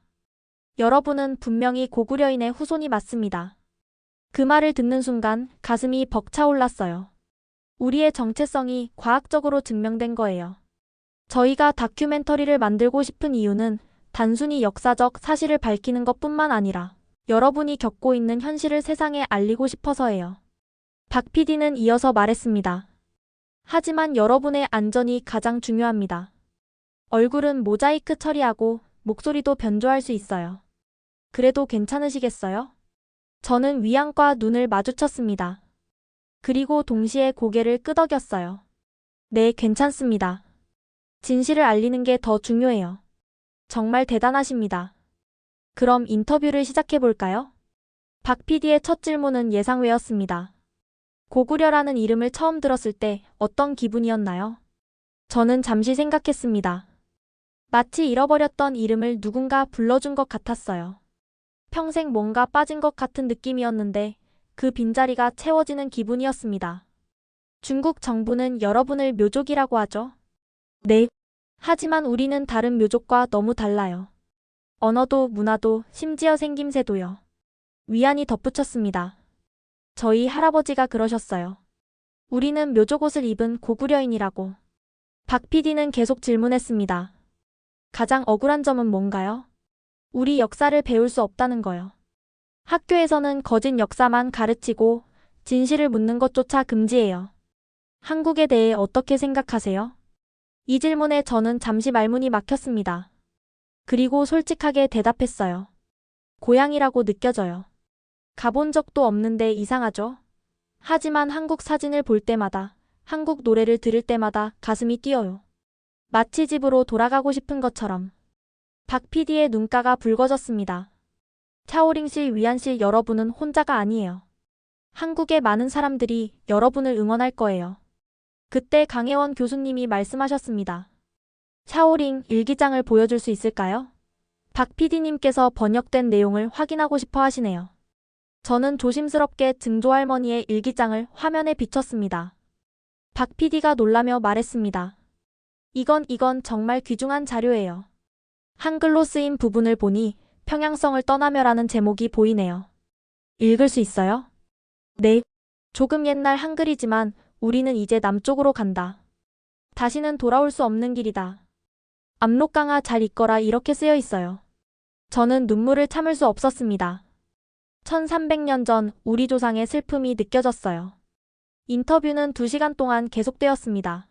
여러분은 분명히 고구려인의 후손이 맞습니다. 그 말을 듣는 순간 가슴이 벅차올랐어요. 우리의 정체성이 과학적으로 증명된 거예요. 저희가 다큐멘터리를 만들고 싶은 이유는 단순히 역사적 사실을 밝히는 것뿐만 아니라 여러분이 겪고 있는 현실을 세상에 알리고 싶어서예요. 박 PD는 이어서 말했습니다. 하지만 여러분의 안전이 가장 중요합니다. 얼굴은 모자이크 처리하고 목소리도 변조할 수 있어요. 그래도 괜찮으시겠어요? 저는 위안과 눈을 마주쳤습니다. 그리고 동시에 고개를 끄덕였어요. 네, 괜찮습니다. 진실을 알리는 게 더 중요해요. 정말 대단하십니다. 그럼 인터뷰를 시작해볼까요? 박 PD의 첫 질문은 예상 외였습니다. 고구려라는 이름을 처음 들었을 때 어떤 기분이었나요? 저는 잠시 생각했습니다. 마치 잃어버렸던 이름을 누군가 불러준 것 같았어요. 평생 뭔가 빠진 것 같은 느낌이었는데 그 빈자리가 채워지는 기분이었습니다. 중국 정부는 여러분을 묘족이라고 하죠? 네. 하지만 우리는 다른 묘족과 너무 달라요. 언어도 문화도 심지어 생김새도요. 위안이 덧붙였습니다. 저희 할아버지가 그러셨어요. 우리는 묘족 옷을 입은 고구려인이라고. 박 PD는 계속 질문했습니다. 가장 억울한 점은 뭔가요? 우리 역사를 배울 수 없다는 거요. 학교에서는 거짓 역사만 가르치고 진실을 묻는 것조차 금지해요. 한국에 대해 어떻게 생각하세요? 이 질문에 저는 잠시 말문이 막혔습니다. 그리고 솔직하게 대답했어요. 고향이라고 느껴져요. 가본 적도 없는데 이상하죠? 하지만 한국 사진을 볼 때마다, 한국 노래를 들을 때마다 가슴이 뛰어요. 마치 집으로 돌아가고 싶은 것처럼. 박 PD의 눈가가 붉어졌습니다. 샤오링실, 위안실 여러분은 혼자가 아니에요. 한국의 많은 사람들이 여러분을 응원할 거예요. 그때 강혜원 교수님이 말씀하셨습니다. 샤오링 일기장을 보여줄 수 있을까요? 박 PD님께서 번역된 내용을 확인하고 싶어 하시네요. 저는 조심스럽게 증조할머니의 일기장을 화면에 비췄습니다. 박 PD가 놀라며 말했습니다. 이건 정말 귀중한 자료예요. 한글로 쓰인 부분을 보니 평양성을 떠나며라는 제목이 보이네요. 읽을 수 있어요? 네. 조금 옛날 한글이지만 우리는 이제 남쪽으로 간다. 다시는 돌아올 수 없는 길이다. 압록강아 잘 있거라 이렇게 쓰여 있어요. 저는 눈물을 참을 수 없었습니다. 1300년 전 우리 조상의 슬픔이 느껴졌어요. 인터뷰는 2시간 동안 계속되었습니다.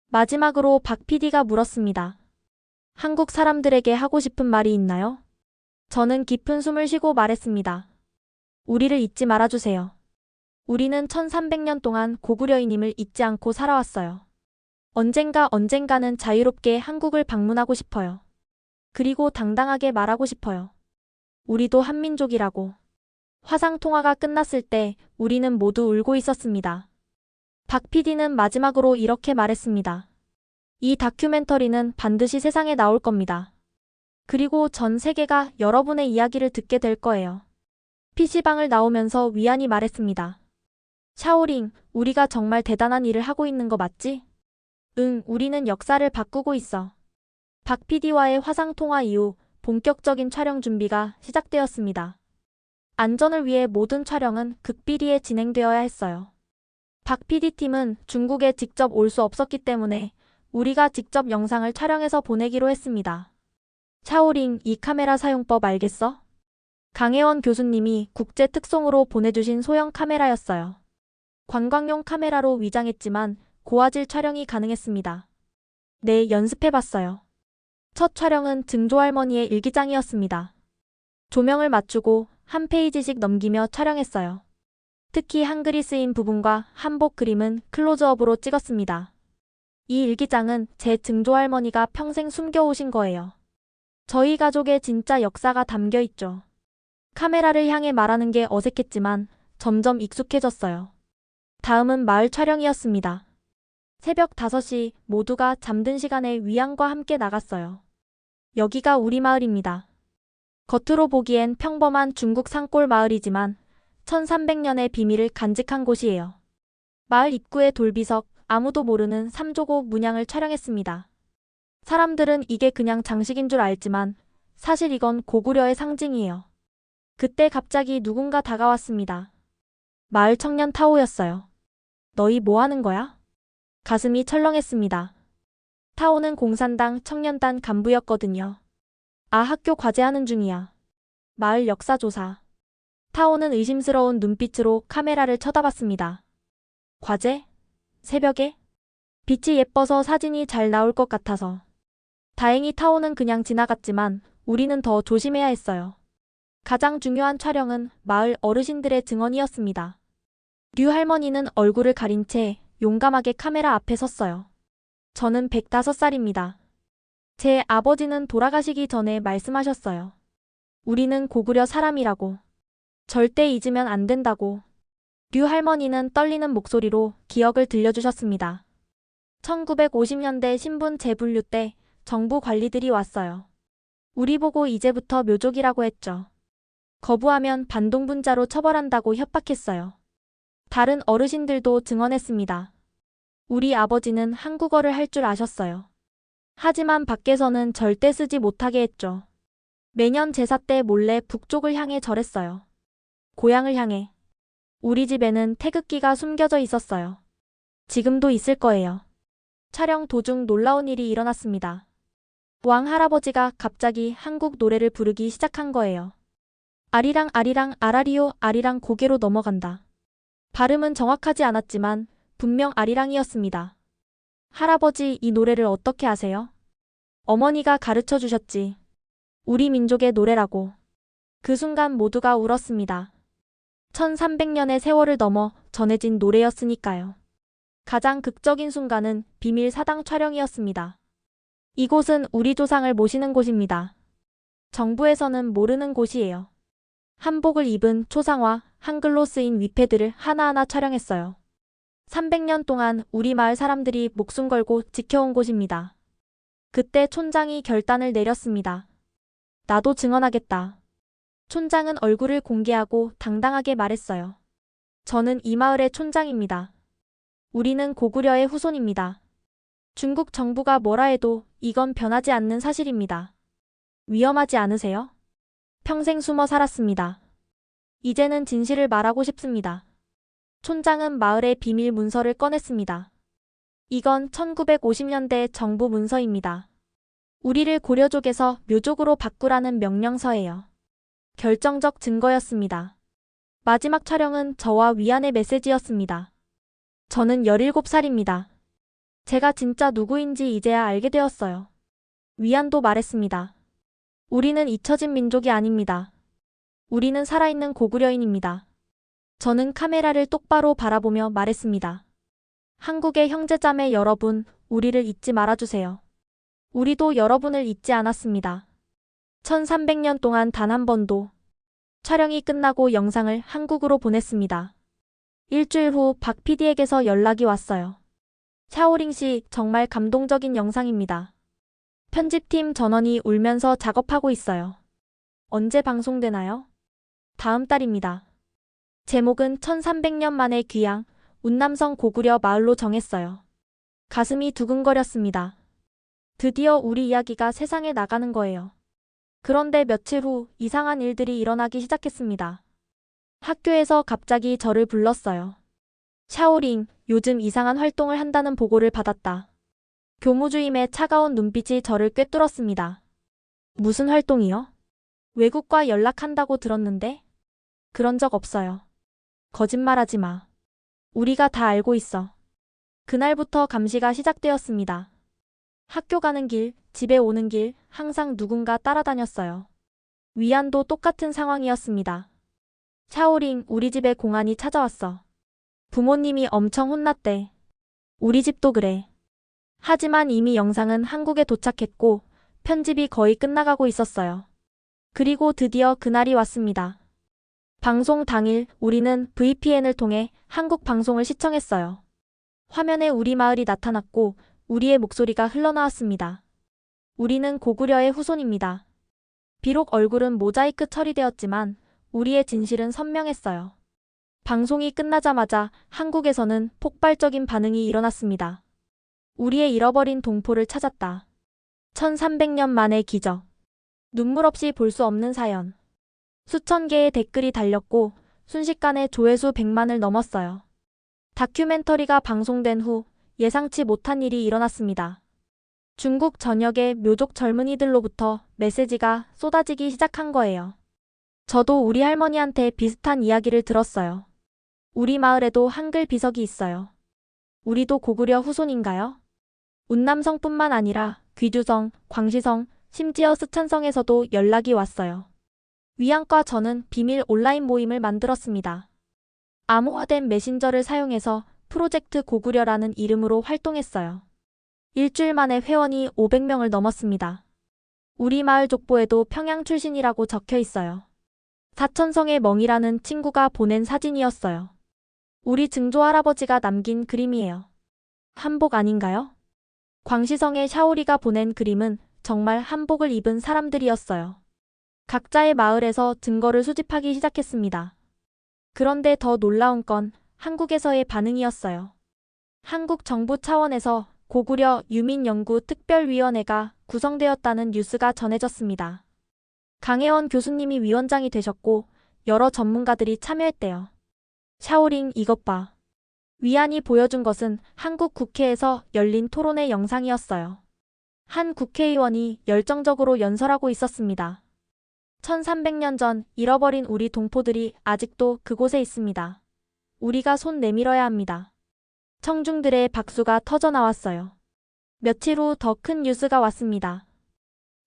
마지막으로 박 PD가 물었습니다. 한국 사람들에게 하고 싶은 말이 있나요? 저는 깊은 숨을 쉬고 말했습니다. 우리를 잊지 말아주세요. 우리는 1300년 동안 고구려인임을 잊지 않고 살아왔어요. 언젠가는 자유롭게 한국을 방문하고 싶어요. 그리고 당당하게 말하고 싶어요. 우리도 한민족이라고. 화상통화가 끝났을 때 우리는 모두 울고 있었습니다. 박 PD는 마지막으로 이렇게 말했습니다. 이 다큐멘터리는 반드시 세상에 나올 겁니다. 그리고 전 세계가 여러분의 이야기를 듣게 될 거예요. PC방을 나오면서 위안이 말했습니다. 샤오링, 우리가 정말 대단한 일을 하고 있는 거 맞지? 응, 우리는 역사를 바꾸고 있어. 박 PD와의 화상통화 이후 본격적인 촬영 준비가 시작되었습니다. 안전을 위해 모든 촬영은 극비리에 진행되어야 했어요. 박 PD팀은 중국에 직접 올 수 없었기 때문에 우리가 직접 영상을 촬영해서 보내기로 했습니다. 샤오링, 이 카메라 사용법 알겠어? 강혜원 교수님이 국제 특송으로 보내주신 소형 카메라였어요. 관광용 카메라로 위장했지만 고화질 촬영이 가능했습니다. 네, 연습해봤어요. 첫 촬영은 증조할머니의 일기장이었습니다. 조명을 맞추고 한 페이지씩 넘기며 촬영했어요. 특히 한글이 쓰인 부분과 한복 그림은 클로즈업으로 찍었습니다. 이 일기장은 제 증조할머니가 평생 숨겨오신 거예요. 저희 가족의 진짜 역사가 담겨 있죠. 카메라를 향해 말하는 게 어색했지만 점점 익숙해졌어요. 다음은 마을 촬영이었습니다. 새벽 5시 모두가 잠든 시간에 위안과 함께 나갔어요. 여기가 우리 마을입니다. 겉으로 보기엔 평범한 중국 산골 마을이지만 1300년의 비밀을 간직한 곳이에요. 마을 입구의 돌비석, 아무도 모르는 삼조고 문양을 촬영했습니다. 사람들은 이게 그냥 장식인 줄 알지만 사실 이건 고구려의 상징이에요. 그때 갑자기 누군가 다가왔습니다. 마을 청년 타오였어요. 너희 뭐 하는 거야? 가슴이 철렁했습니다. 타오는 공산당 청년단 간부였거든요. 아, 학교 과제하는 중이야. 마을 역사조사. 타오는 의심스러운 눈빛으로 카메라를 쳐다봤습니다. 과제? 새벽에? 빛이 예뻐서 사진이 잘 나올 것 같아서. 다행히 타오는 그냥 지나갔지만 우리는 더 조심해야 했어요. 가장 중요한 촬영은 마을 어르신들의 증언이었습니다. 류 할머니는 얼굴을 가린 채 용감하게 카메라 앞에 섰어요. 저는 105살입니다. 제 아버지는 돌아가시기 전에 말씀하셨어요. 우리는 고구려 사람이라고. 절대 잊으면 안 된다고. 류 할머니는 떨리는 목소리로 기억을 들려주셨습니다. 1950년대 신분 재분류 때 정부 관리들이 왔어요. 우리 보고 이제부터 묘족이라고 했죠. 거부하면 반동분자로 처벌한다고 협박했어요. 다른 어르신들도 증언했습니다. 우리 아버지는 한국어를 할 줄 아셨어요. 하지만 밖에서는 절대 쓰지 못하게 했죠. 매년 제사 때 몰래 북쪽을 향해 절했어요. 고향을 향해. 우리 집에는 태극기가 숨겨져 있었어요. 지금도 있을 거예요. 촬영 도중 놀라운 일이 일어났습니다. 왕 할아버지가 갑자기 한국 노래를 부르기 시작한 거예요. 아리랑 아리랑 아라리요 아리랑 고개로 넘어간다. 발음은 정확하지 않았지만 분명 아리랑이었습니다. 할아버지, 이 노래를 어떻게 아세요? 어머니가 가르쳐 주셨지. 우리 민족의 노래라고. 그 순간 모두가 울었습니다. 1300년의 세월을 넘어 전해진 노래였으니까요. 가장 극적인 순간은 비밀 사당 촬영이었습니다. 이곳은 우리 조상을 모시는 곳입니다. 정부에서는 모르는 곳이에요. 한복을 입은 초상화, 한글로 쓰인 위패들을 하나하나 촬영했어요. 300년 동안 우리 마을 사람들이 목숨 걸고 지켜온 곳입니다. 그때 촌장이 결단을 내렸습니다. 나도 증언하겠다. 촌장은 얼굴을 공개하고 당당하게 말했어요. 저는 이 마을의 촌장입니다. 우리는 고구려의 후손입니다. 중국 정부가 뭐라 해도 이건 변하지 않는 사실입니다. 위험하지 않으세요? 평생 숨어 살았습니다. 이제는 진실을 말하고 싶습니다. 촌장은 마을의 비밀 문서를 꺼냈습니다. 이건 1950년대 정부 문서입니다. 우리를 고려족에서 묘족으로 바꾸라는 명령서예요. 결정적 증거였습니다. 마지막 촬영은 저와 위안의 메시지였습니다. 저는 17살입니다. 제가 진짜 누구인지 이제야 알게 되었어요. 위안도 말했습니다. 우리는 잊혀진 민족이 아닙니다. 우리는 살아있는 고구려인입니다. 저는 카메라를 똑바로 바라보며 말했습니다. 한국의 형제자매 여러분, 우리를 잊지 말아주세요. 우리도 여러분을 잊지 않았습니다. 1300년 동안 단 한 번도. 촬영이 끝나고 영상을 한국으로 보냈습니다. 일주일 후 박 PD에게서 연락이 왔어요. 샤오링 씨, 정말 감동적인 영상입니다. 편집팀 전원이 울면서 작업하고 있어요. 언제 방송되나요? 다음 달입니다. 제목은 1300년 만의 귀향, 운남성 고구려 마을로 정했어요. 가슴이 두근거렸습니다. 드디어 우리 이야기가 세상에 나가는 거예요. 그런데 며칠 후 이상한 일들이 일어나기 시작했습니다. 학교에서 갑자기 저를 불렀어요. 샤오링, 요즘 이상한 활동을 한다는 보고를 받았다. 교무주임의 차가운 눈빛이 저를 꿰뚫었습니다. 무슨 활동이요? 외국과 연락한다고 들었는데? 그런 적 없어요. 거짓말하지 마. 우리가 다 알고 있어. 그날부터 감시가 시작되었습니다. 학교 가는 길, 집에 오는 길, 항상 누군가 따라다녔어요. 위안도 똑같은 상황이었습니다. 샤오링, 우리 집에 공안이 찾아왔어. 부모님이 엄청 혼났대. 우리 집도 그래. 하지만 이미 영상은 한국에 도착했고 편집이 거의 끝나가고 있었어요. 그리고 드디어 그날이 왔습니다. 방송 당일 우리는 VPN을 통해 한국 방송을 시청했어요. 화면에 우리 마을이 나타났고 우리의 목소리가 흘러나왔습니다. 우리는 고구려의 후손입니다. 비록 얼굴은 모자이크 처리되었지만 우리의 진실은 선명했어요. 방송이 끝나자마자 한국에서는 폭발적인 반응이 일어났습니다. 우리의 잃어버린 동포를 찾았다. 1300년 만의 기적. 눈물 없이 볼 수 없는 사연. 수천 개의 댓글이 달렸고 순식간에 조회수 100만을 넘었어요. 다큐멘터리가 방송된 후 예상치 못한 일이 일어났습니다. 중국 전역의 묘족 젊은이들로부터 메시지가 쏟아지기 시작한 거예요. 저도 우리 할머니한테 비슷한 이야기를 들었어요. 우리 마을에도 한글 비석이 있어요. 우리도 고구려 후손인가요? 운남성뿐만 아니라 귀주성, 광시성, 심지어 스촨성에서도 연락이 왔어요. 위안과 저는 비밀 온라인 모임을 만들었습니다. 암호화된 메신저를 사용해서 프로젝트 고구려라는 이름으로 활동했어요. 일주일 만에 회원이 500명을 넘었습니다. 우리 마을 족보에도 평양 출신이라고 적혀 있어요. 사천성의 멍이라는 친구가 보낸 사진이었어요. 우리 증조 할아버지가 남긴 그림이에요. 한복 아닌가요? 광시성의 샤오리가 보낸 그림은 정말 한복을 입은 사람들이었어요. 각자의 마을에서 증거를 수집하기 시작했습니다. 그런데 더 놀라운 건 한국에서의 반응이었어요. 한국 정부 차원에서 고구려 유민연구특별위원회가 구성되었다는 뉴스가 전해졌습니다. 강혜원 교수님이 위원장이 되셨고 여러 전문가들이 참여했대요. 샤오링 이것 봐. 위안이 보여준 것은 한국 국회에서 열린 토론회 영상이었어요. 한 국회의원이 열정적으로 연설하고 있었습니다. 1300년 전 잃어버린 우리 동포들이 아직도 그곳에 있습니다. 우리가 손 내밀어야 합니다. 청중들의 박수가 터져 나왔어요. 며칠 후 더 큰 뉴스가 왔습니다.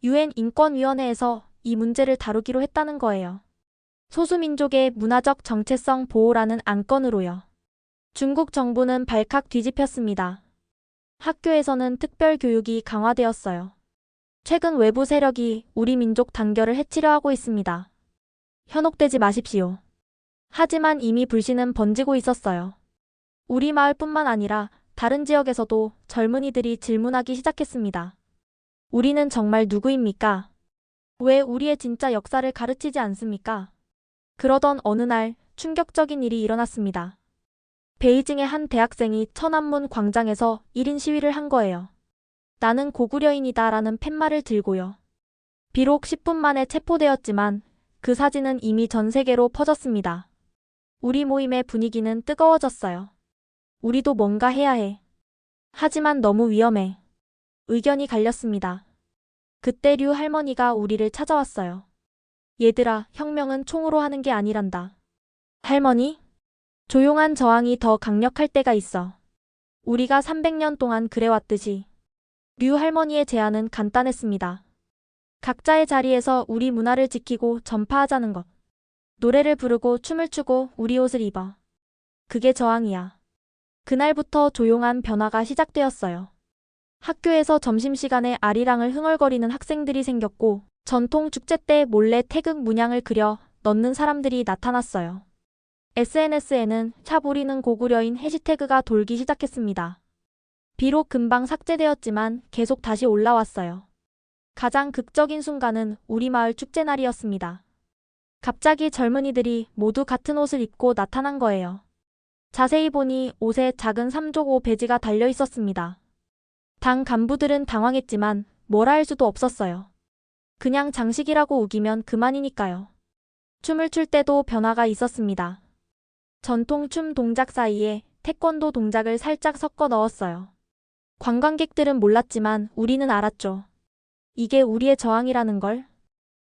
유엔 인권위원회에서 이 문제를 다루기로 했다는 거예요. 소수민족의 문화적 정체성 보호라는 안건으로요. 중국 정부는 발칵 뒤집혔습니다. 학교에서는 특별 교육이 강화되었어요. 최근 외부 세력이 우리 민족 단결을 해치려 하고 있습니다. 현혹되지 마십시오. 하지만 이미 불신은 번지고 있었어요. 우리 마을뿐만 아니라 다른 지역에서도 젊은이들이 질문하기 시작했습니다. 우리는 정말 누구입니까? 왜 우리의 진짜 역사를 가르치지 않습니까? 그러던 어느 날 충격적인 일이 일어났습니다. 베이징의 한 대학생이 천안문 광장에서 1인 시위를 한 거예요. 나는 고구려인이다 라는 팻말을 들고요. 비록 10분 만에 체포되었지만 그 사진은 이미 전 세계로 퍼졌습니다. 우리 모임의 분위기는 뜨거워졌어요. 우리도 뭔가 해야 해. 하지만 너무 위험해. 의견이 갈렸습니다. 그때 류 할머니가 우리를 찾아왔어요. 얘들아, 혁명은 총으로 하는 게 아니란다. 할머니? 조용한 저항이 더 강력할 때가 있어. 우리가 300년 동안 그래왔듯이. 류 할머니의 제안은 간단했습니다. 각자의 자리에서 우리 문화를 지키고 전파하자는 것. 노래를 부르고 춤을 추고 우리 옷을 입어. 그게 저항이야. 그날부터 조용한 변화가 시작되었어요. 학교에서 점심시간에 아리랑을 흥얼거리는 학생들이 생겼고 전통 축제 때 몰래 태극 문양을 그려 넣는 사람들이 나타났어요. SNS에는 샵 우리는 고구려인 해시태그가 돌기 시작했습니다. 비록 금방 삭제되었지만 계속 다시 올라왔어요. 가장 극적인 순간은 우리 마을 축제날이었습니다. 갑자기 젊은이들이 모두 같은 옷을 입고 나타난 거예요. 자세히 보니 옷에 작은 3족5 배지가 달려 있었습니다. 당 간부들은 당황했지만 뭐라 할 수도 없었어요. 그냥 장식이라고 우기면 그만이니까요. 춤을 출 때도 변화가 있었습니다. 전통 춤 동작 사이에 태권도 동작을 살짝 섞어 넣었어요. 관광객들은 몰랐지만 우리는 알았죠. 이게 우리의 저항이라는 걸.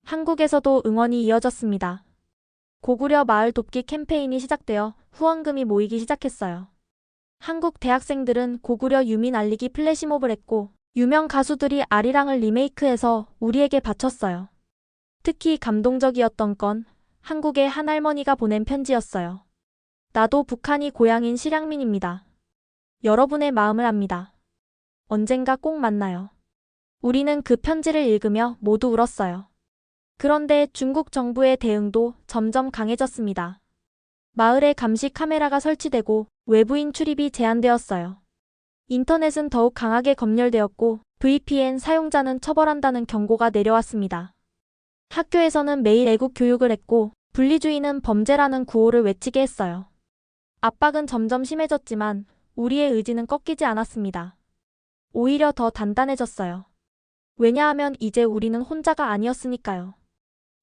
한국에서도 응원이 이어졌습니다. 고구려 마을 돕기 캠페인이 시작되어 후원금이 모이기 시작했어요. 한국 대학생들은 고구려 유민 알리기 플래시몹을 했고 유명 가수들이 아리랑을 리메이크해서 우리에게 바쳤어요. 특히 감동적이었던 건 한국의 한 할머니가 보낸 편지였어요. 나도 북한이 고향인 실향민입니다. 여러분의 마음을 압니다. 언젠가 꼭 만나요. 우리는 그 편지를 읽으며 모두 울었어요. 그런데 중국 정부의 대응도 점점 강해졌습니다. 마을에 감시 카메라가 설치되고 외부인 출입이 제한되었어요. 인터넷은 더욱 강하게 검열되었고 VPN 사용자는 처벌한다는 경고가 내려왔습니다. 학교에서는 매일 애국 교육을 했고 분리주의는 범죄라는 구호를 외치게 했어요. 압박은 점점 심해졌지만 우리의 의지는 꺾이지 않았습니다. 오히려 더 단단해졌어요. 왜냐하면 이제 우리는 혼자가 아니었으니까요.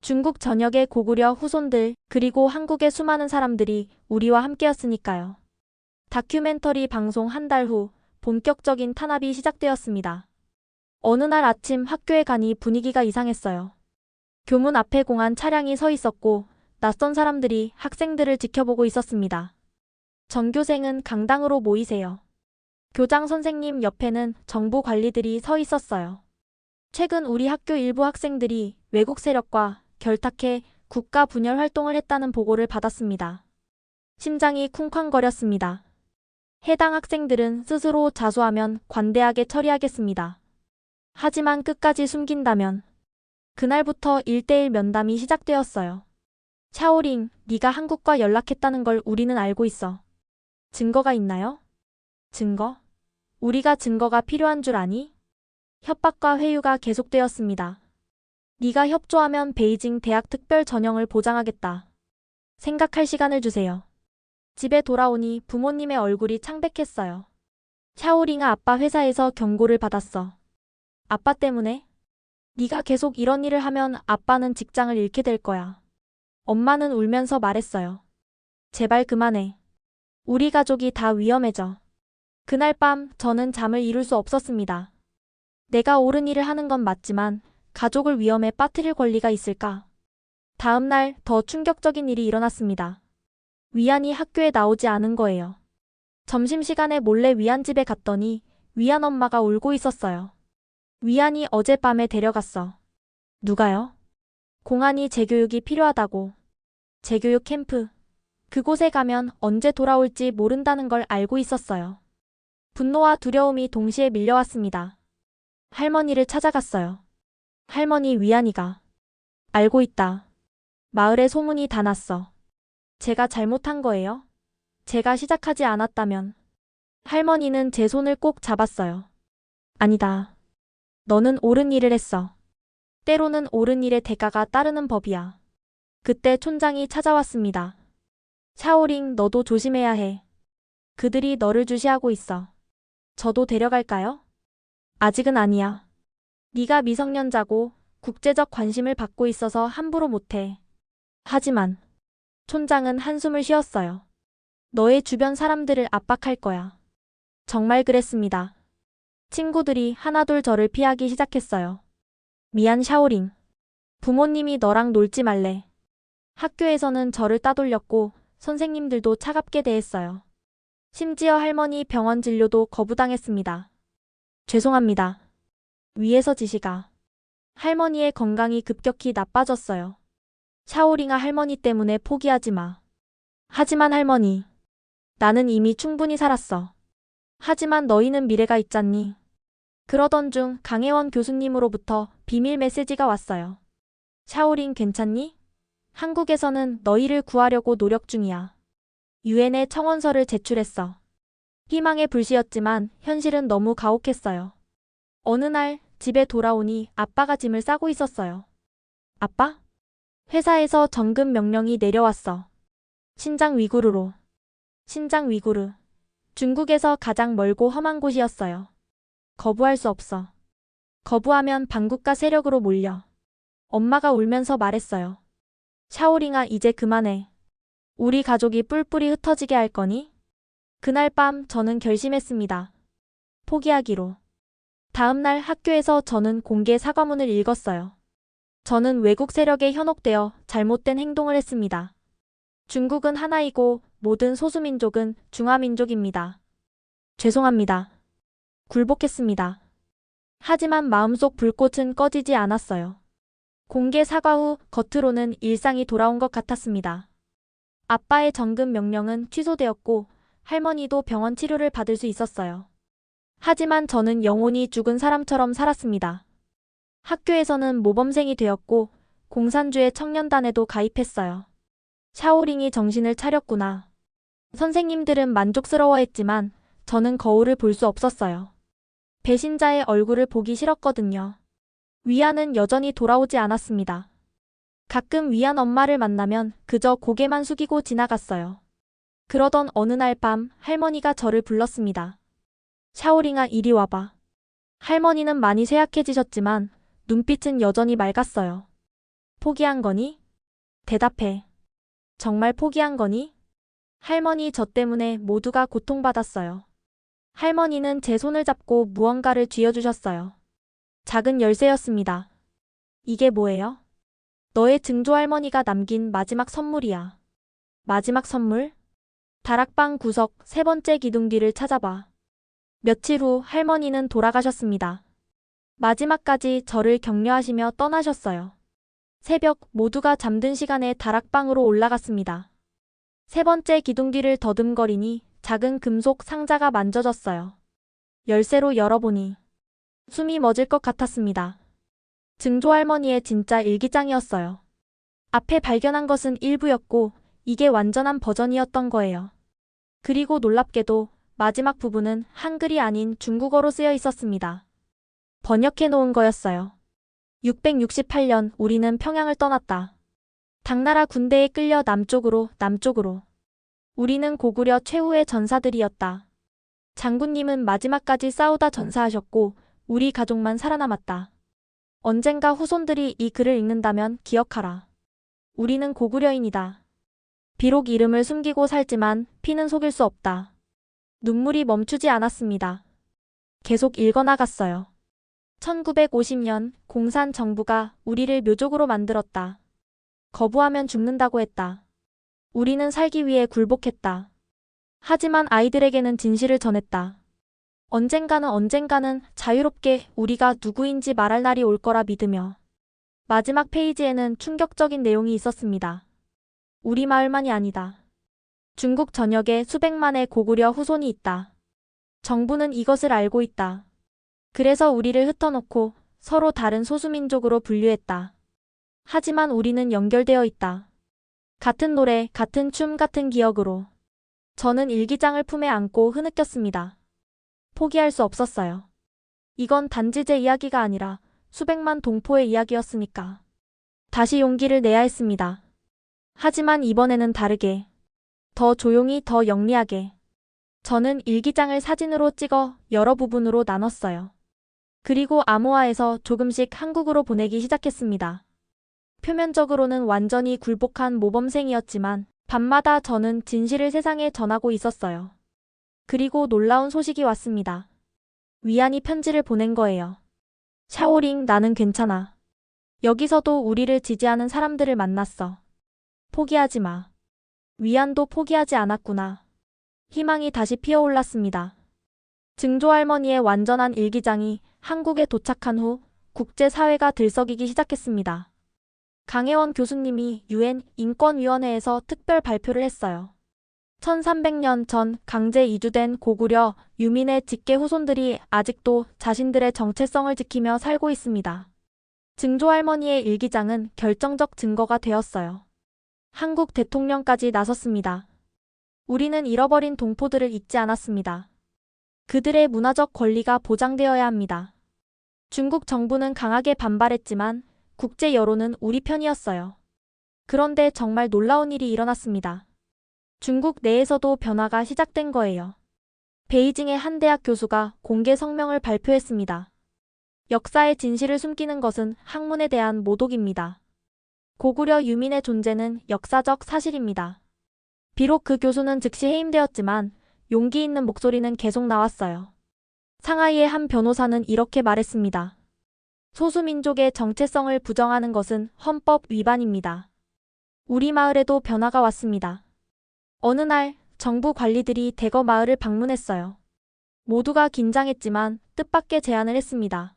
중국 전역의 고구려 후손들 그리고 한국의 수많은 사람들이 우리와 함께였으니까요. 다큐멘터리 방송 한 달 후 본격적인 탄압이 시작되었습니다. 어느 날 아침 학교에 가니 분위기가 이상했어요. 교문 앞에 공안 차량이 서 있었고 낯선 사람들이 학생들을 지켜보고 있었습니다. 전교생은 강당으로 모이세요. 교장 선생님 옆에는 정부 관리들이 서 있었어요. 최근 우리 학교 일부 학생들이 외국 세력과 결탁해 국가 분열 활동을 했다는 보고를 받았습니다. 심장이 쿵쾅거렸습니다. 해당 학생들은 스스로 자수하면 관대하게 처리하겠습니다. 하지만 끝까지 숨긴다면 그날부터 1대1 면담이 시작되었어요. 샤오링, 네가 한국과 연락했다는 걸 우리는 알고 있어. 증거가 있나요? 증거? 우리가 증거가 필요한 줄 아니? 협박과 회유가 계속되었습니다. 네가 협조하면 베이징 대학 특별 전형을 보장하겠다. 생각할 시간을 주세요. 집에 돌아오니 부모님의 얼굴이 창백했어요. 샤오링아, 아빠 회사에서 경고를 받았어. 아빠 때문에? 네가 계속 이런 일을 하면 아빠는 직장을 잃게 될 거야. 엄마는 울면서 말했어요. 제발 그만해. 우리 가족이 다 위험해져. 그날 밤 저는 잠을 이룰 수 없었습니다. 내가 옳은 일을 하는 건 맞지만 가족을 위험에 빠뜨릴 권리가 있을까? 다음 날 더 충격적인 일이 일어났습니다. 위안이 학교에 나오지 않은 거예요. 점심시간에 몰래 위안 집에 갔더니 위안 엄마가 울고 있었어요. 위안이 어젯밤에 데려갔어. 누가요? 공안이 재교육이 필요하다고. 재교육 캠프. 그곳에 가면 언제 돌아올지 모른다는 걸 알고 있었어요. 분노와 두려움이 동시에 밀려왔습니다. 할머니를 찾아갔어요. 할머니, 위안이가. 알고 있다. 마을에 소문이 다 났어. 제가 잘못한 거예요? 제가 시작하지 않았다면. 할머니는 제 손을 꼭 잡았어요. 아니다. 너는 옳은 일을 했어. 때로는 옳은 일의 대가가 따르는 법이야. 그때 촌장이 찾아왔습니다. 샤오링, 너도 조심해야 해. 그들이 너를 주시하고 있어. 저도 데려갈까요? 아직은 아니야. 네가 미성년자고 국제적 관심을 받고 있어서 함부로 못해. 하지만 촌장은 한숨을 쉬었어요. 너의 주변 사람들을 압박할 거야. 정말 그랬습니다. 친구들이 하나둘 저를 피하기 시작했어요. 미안, 샤오링. 부모님이 너랑 놀지 말래. 학교에서는 저를 따돌렸고 선생님들도 차갑게 대했어요. 심지어 할머니 병원 진료도 거부당했습니다. 죄송합니다. 위에서 지시가. 할머니의 건강이 급격히 나빠졌어요. 샤오링아, 할머니 때문에 포기하지 마. 하지만 할머니, 나는 이미 충분히 살았어. 하지만 너희는 미래가 있잖니. 그러던 중 강혜원 교수님으로부터 비밀 메시지가 왔어요. 샤오링, 괜찮니? 한국에서는 너희를 구하려고 노력 중이야. 유엔에 청원서를 제출했어. 희망의 불씨였지만 현실은 너무 가혹했어요. 어느 날 집에 돌아오니 아빠가 짐을 싸고 있었어요. 아빠? 회사에서 정급 명령이 내려왔어. 신장 위구르로. 신장 위구르. 중국에서 가장 멀고 험한 곳이었어요. 거부할 수 없어. 거부하면 반국가 세력으로 몰려. 엄마가 울면서 말했어요. 샤오링아, 이제 그만해. 우리 가족이 뿔뿔이 흩어지게 할 거니? 그날 밤 저는 결심했습니다. 포기하기로. 다음 날 학교에서 저는 공개 사과문을 읽었어요. 저는 외국 세력에 현혹되어 잘못된 행동을 했습니다. 중국은 하나이고 모든 소수민족은 중화민족입니다. 죄송합니다. 굴복했습니다. 하지만 마음속 불꽃은 꺼지지 않았어요. 공개 사과 후 겉으로는 일상이 돌아온 것 같았습니다. 아빠의 정급 명령은 취소되었고 할머니도 병원 치료를 받을 수 있었어요. 하지만 저는 영혼이 죽은 사람처럼 살았습니다. 학교에서는 모범생이 되었고 공산주의 청년단에도 가입했어요. 샤오링이 정신을 차렸구나. 선생님들은 만족스러워했지만 저는 거울을 볼 수 없었어요. 배신자의 얼굴을 보기 싫었거든요. 위안은 여전히 돌아오지 않았습니다. 가끔 위안 엄마를 만나면 그저 고개만 숙이고 지나갔어요. 그러던 어느 날 밤 할머니가 저를 불렀습니다. 샤오링아, 이리 와봐. 할머니는 많이 쇠약해지셨지만 눈빛은 여전히 맑았어요. 포기한 거니? 대답해. 정말 포기한 거니? 할머니, 저 때문에 모두가 고통받았어요. 할머니는 제 손을 잡고 무언가를 쥐어주셨어요. 작은 열쇠였습니다. 이게 뭐예요? 너의 증조할머니가 남긴 마지막 선물이야. 마지막 선물? 다락방 구석 세 번째 기둥 뒤를 찾아봐. 며칠 후 할머니는 돌아가셨습니다. 마지막까지 저를 격려하시며 떠나셨어요. 새벽 모두가 잠든 시간에 다락방으로 올라갔습니다. 세 번째 기둥 뒤를 더듬거리니 작은 금속 상자가 만져졌어요. 열쇠로 열어보니 숨이 멎을 것 같았습니다. 증조 할머니의 진짜 일기장이었어요. 앞에 발견한 것은 일부였고 이게 완전한 버전이었던 거예요. 그리고 놀랍게도 마지막 부분은 한글이 아닌 중국어로 쓰여 있었습니다. 번역해 놓은 거였어요. 668년 우리는 평양을 떠났다. 당나라 군대에 끌려 남쪽으로. 우리는 고구려 최후의 전사들이었다. 장군님은 마지막까지 싸우다 전사하셨고 우리 가족만 살아남았다. 언젠가 후손들이 이 글을 읽는다면 기억하라. 우리는 고구려인이다. 비록 이름을 숨기고 살지만 피는 속일 수 없다. 눈물이 멈추지 않았습니다. 계속 읽어나갔어요. 1950년 공산 정부가 우리를 묘족으로 만들었다. 거부하면 죽는다고 했다. 우리는 살기 위해 굴복했다. 하지만 아이들에게는 진실을 전했다. 언젠가는 자유롭게 우리가 누구인지 말할 날이 올 거라 믿으며. 마지막 페이지에는 충격적인 내용이 있었습니다. 우리 마을만이 아니다. 중국 전역에 수백만의 고구려 후손이 있다. 정부는 이것을 알고 있다. 그래서 우리를 흩어놓고 서로 다른 소수민족으로 분류했다. 하지만 우리는 연결되어 있다. 같은 노래, 같은 춤, 같은 기억으로. 저는 일기장을 품에 안고 흐느꼈습니다. 포기할 수 없었어요. 이건 단지 제 이야기가 아니라 수백만 동포의 이야기였으니까. 다시 용기를 내야 했습니다. 하지만 이번에는 다르게. 더 조용히, 더 영리하게. 저는 일기장을 사진으로 찍어 여러 부분으로 나눴어요. 그리고 암호화해서 조금씩 한국어로 보내기 시작했습니다. 표면적으로는 완전히 굴복한 모범생이었지만 밤마다 저는 진실을 세상에 전하고 있었어요. 그리고 놀라운 소식이 왔습니다. 위안이 편지를 보낸 거예요. 샤오링, 나는 괜찮아. 여기서도 우리를 지지하는 사람들을 만났어. 포기하지 마. 위안도 포기하지 않았구나. 희망이 다시 피어올랐습니다. 증조 할머니의 완전한 일기장이 한국에 도착한 후 국제사회가 들썩이기 시작했습니다. 강혜원 교수님이 UN 인권위원회에서 특별 발표를 했어요. 1300년 전 강제 이주된 고구려 유민의 직계 후손들이 아직도 자신들의 정체성을 지키며 살고 있습니다. 증조 할머니의 일기장은 결정적 증거가 되었어요. 한국 대통령까지 나섰습니다. 우리는 잃어버린 동포들을 잊지 않았습니다. 그들의 문화적 권리가 보장되어야 합니다. 중국 정부는 강하게 반발했지만 국제 여론은 우리 편이었어요. 그런데 정말 놀라운 일이 일어났습니다. 중국 내에서도 변화가 시작된 거예요. 베이징의 한 대학 교수가 공개 성명을 발표했습니다. 역사의 진실을 숨기는 것은 학문에 대한 모독입니다. 고구려 유민의 존재는 역사적 사실입니다. 비록 그 교수는 즉시 해임되었지만 용기 있는 목소리는 계속 나왔어요. 상하이의 한 변호사는 이렇게 말했습니다. 소수민족의 정체성을 부정하는 것은 헌법 위반입니다. 우리 마을에도 변화가 왔습니다. 어느 날 정부 관리들이 대거 마을을 방문했어요. 모두가 긴장했지만 뜻밖의 제안을 했습니다.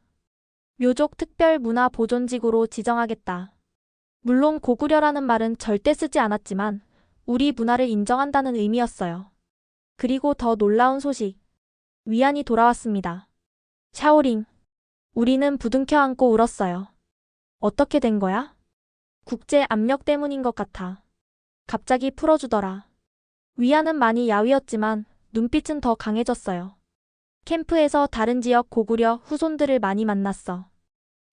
묘족 특별 문화 보존지구로 지정하겠다. 물론 고구려라는 말은 절대 쓰지 않았지만 우리 문화를 인정한다는 의미였어요. 그리고 더 놀라운 소식. 위안이 돌아왔습니다. 샤오링. 우리는 부둥켜 안고 울었어요. 어떻게 된 거야? 국제 압력 때문인 것 같아. 갑자기 풀어주더라. 위안은 많이 야위었지만 눈빛은 더 강해졌어요. 캠프에서 다른 지역 고구려 후손들을 많이 만났어.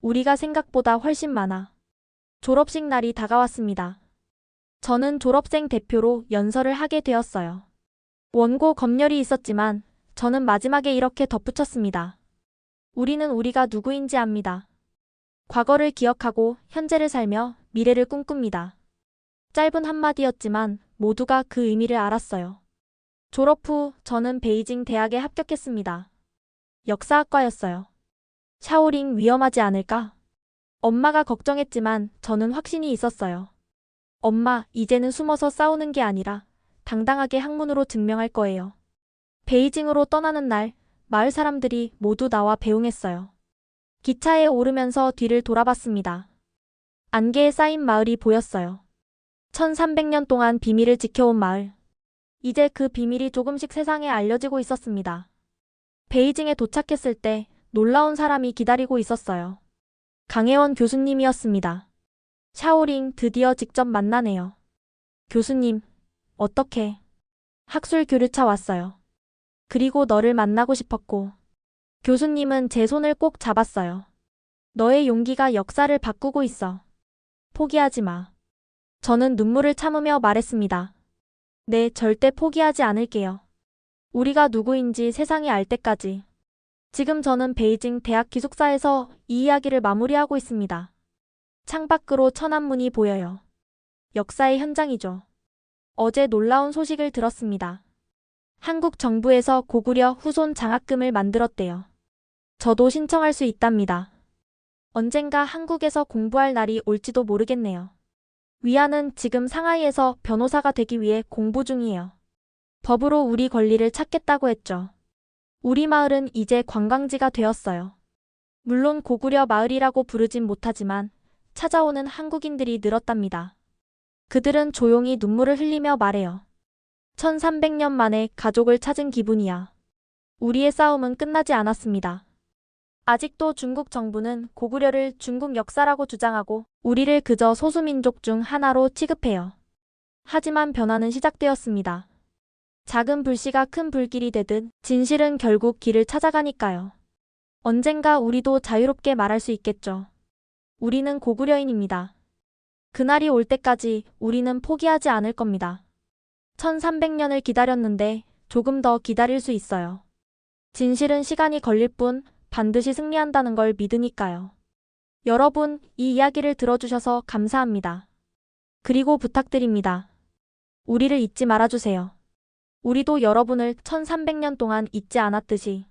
우리가 생각보다 훨씬 많아. 졸업식 날이 다가왔습니다. 저는 졸업생 대표로 연설을 하게 되었어요. 원고 검열이 있었지만 저는 마지막에 이렇게 덧붙였습니다. 우리는 우리가 누구인지 압니다. 과거를 기억하고 현재를 살며 미래를 꿈꿉니다. 짧은 한마디였지만 모두가 그 의미를 알았어요. 졸업 후 저는 베이징 대학에 합격했습니다. 역사학과였어요. 샤오링 위험하지 않을까? 엄마가 걱정했지만 저는 확신이 있었어요. 엄마, 이제는 숨어서 싸우는 게 아니라 당당하게 학문으로 증명할 거예요. 베이징으로 떠나는 날, 마을 사람들이 모두 나와 배웅했어요. 기차에 오르면서 뒤를 돌아봤습니다. 안개에 쌓인 마을이 보였어요. 1300년 동안 비밀을 지켜온 마을. 이제 그 비밀이 조금씩 세상에 알려지고 있었습니다. 베이징에 도착했을 때 놀라운 사람이 기다리고 있었어요. 강혜원 교수님이었습니다. 샤오링 드디어 직접 만나네요. 교수님, 어떻게? 학술 교류차 왔어요. 그리고 너를 만나고 싶었고. 교수님은 제 손을 꼭 잡았어요. 너의 용기가 역사를 바꾸고 있어. 포기하지 마. 저는 눈물을 참으며 말했습니다. 네, 절대 포기하지 않을게요. 우리가 누구인지 세상이 알 때까지. 지금 저는 베이징 대학 기숙사에서 이 이야기를 마무리하고 있습니다. 창밖으로 천안문이 보여요. 역사의 현장이죠. 어제 놀라운 소식을 들었습니다. 한국 정부에서 고구려 후손 장학금을 만들었대요. 저도 신청할 수 있답니다. 언젠가 한국에서 공부할 날이 올지도 모르겠네요. 위안은 지금 상하이에서 변호사가 되기 위해 공부 중이에요. 법으로 우리 권리를 찾겠다고 했죠. 우리 마을은 이제 관광지가 되었어요. 물론 고구려 마을이라고 부르진 못하지만 찾아오는 한국인들이 늘었답니다. 그들은 조용히 눈물을 흘리며 말해요. 1300년 만에 가족을 찾은 기분이야. 우리의 싸움은 끝나지 않았습니다. 아직도 중국 정부는 고구려를 중국 역사라고 주장하고 우리를 그저 소수민족 중 하나로 취급해요. 하지만 변화는 시작되었습니다. 작은 불씨가 큰 불길이 되듯 진실은 결국 길을 찾아가니까요. 언젠가 우리도 자유롭게 말할 수 있겠죠. 우리는 고구려인입니다. 그날이 올 때까지 우리는 포기하지 않을 겁니다. 1300년을 기다렸는데 조금 더 기다릴 수 있어요. 진실은 시간이 걸릴 뿐 반드시 승리한다는 걸 믿으니까요. 여러분, 이 이야기를 들어주셔서 감사합니다. 그리고 부탁드립니다. 우리를 잊지 말아주세요. 우리도 여러분을 1300년 동안 잊지 않았듯이.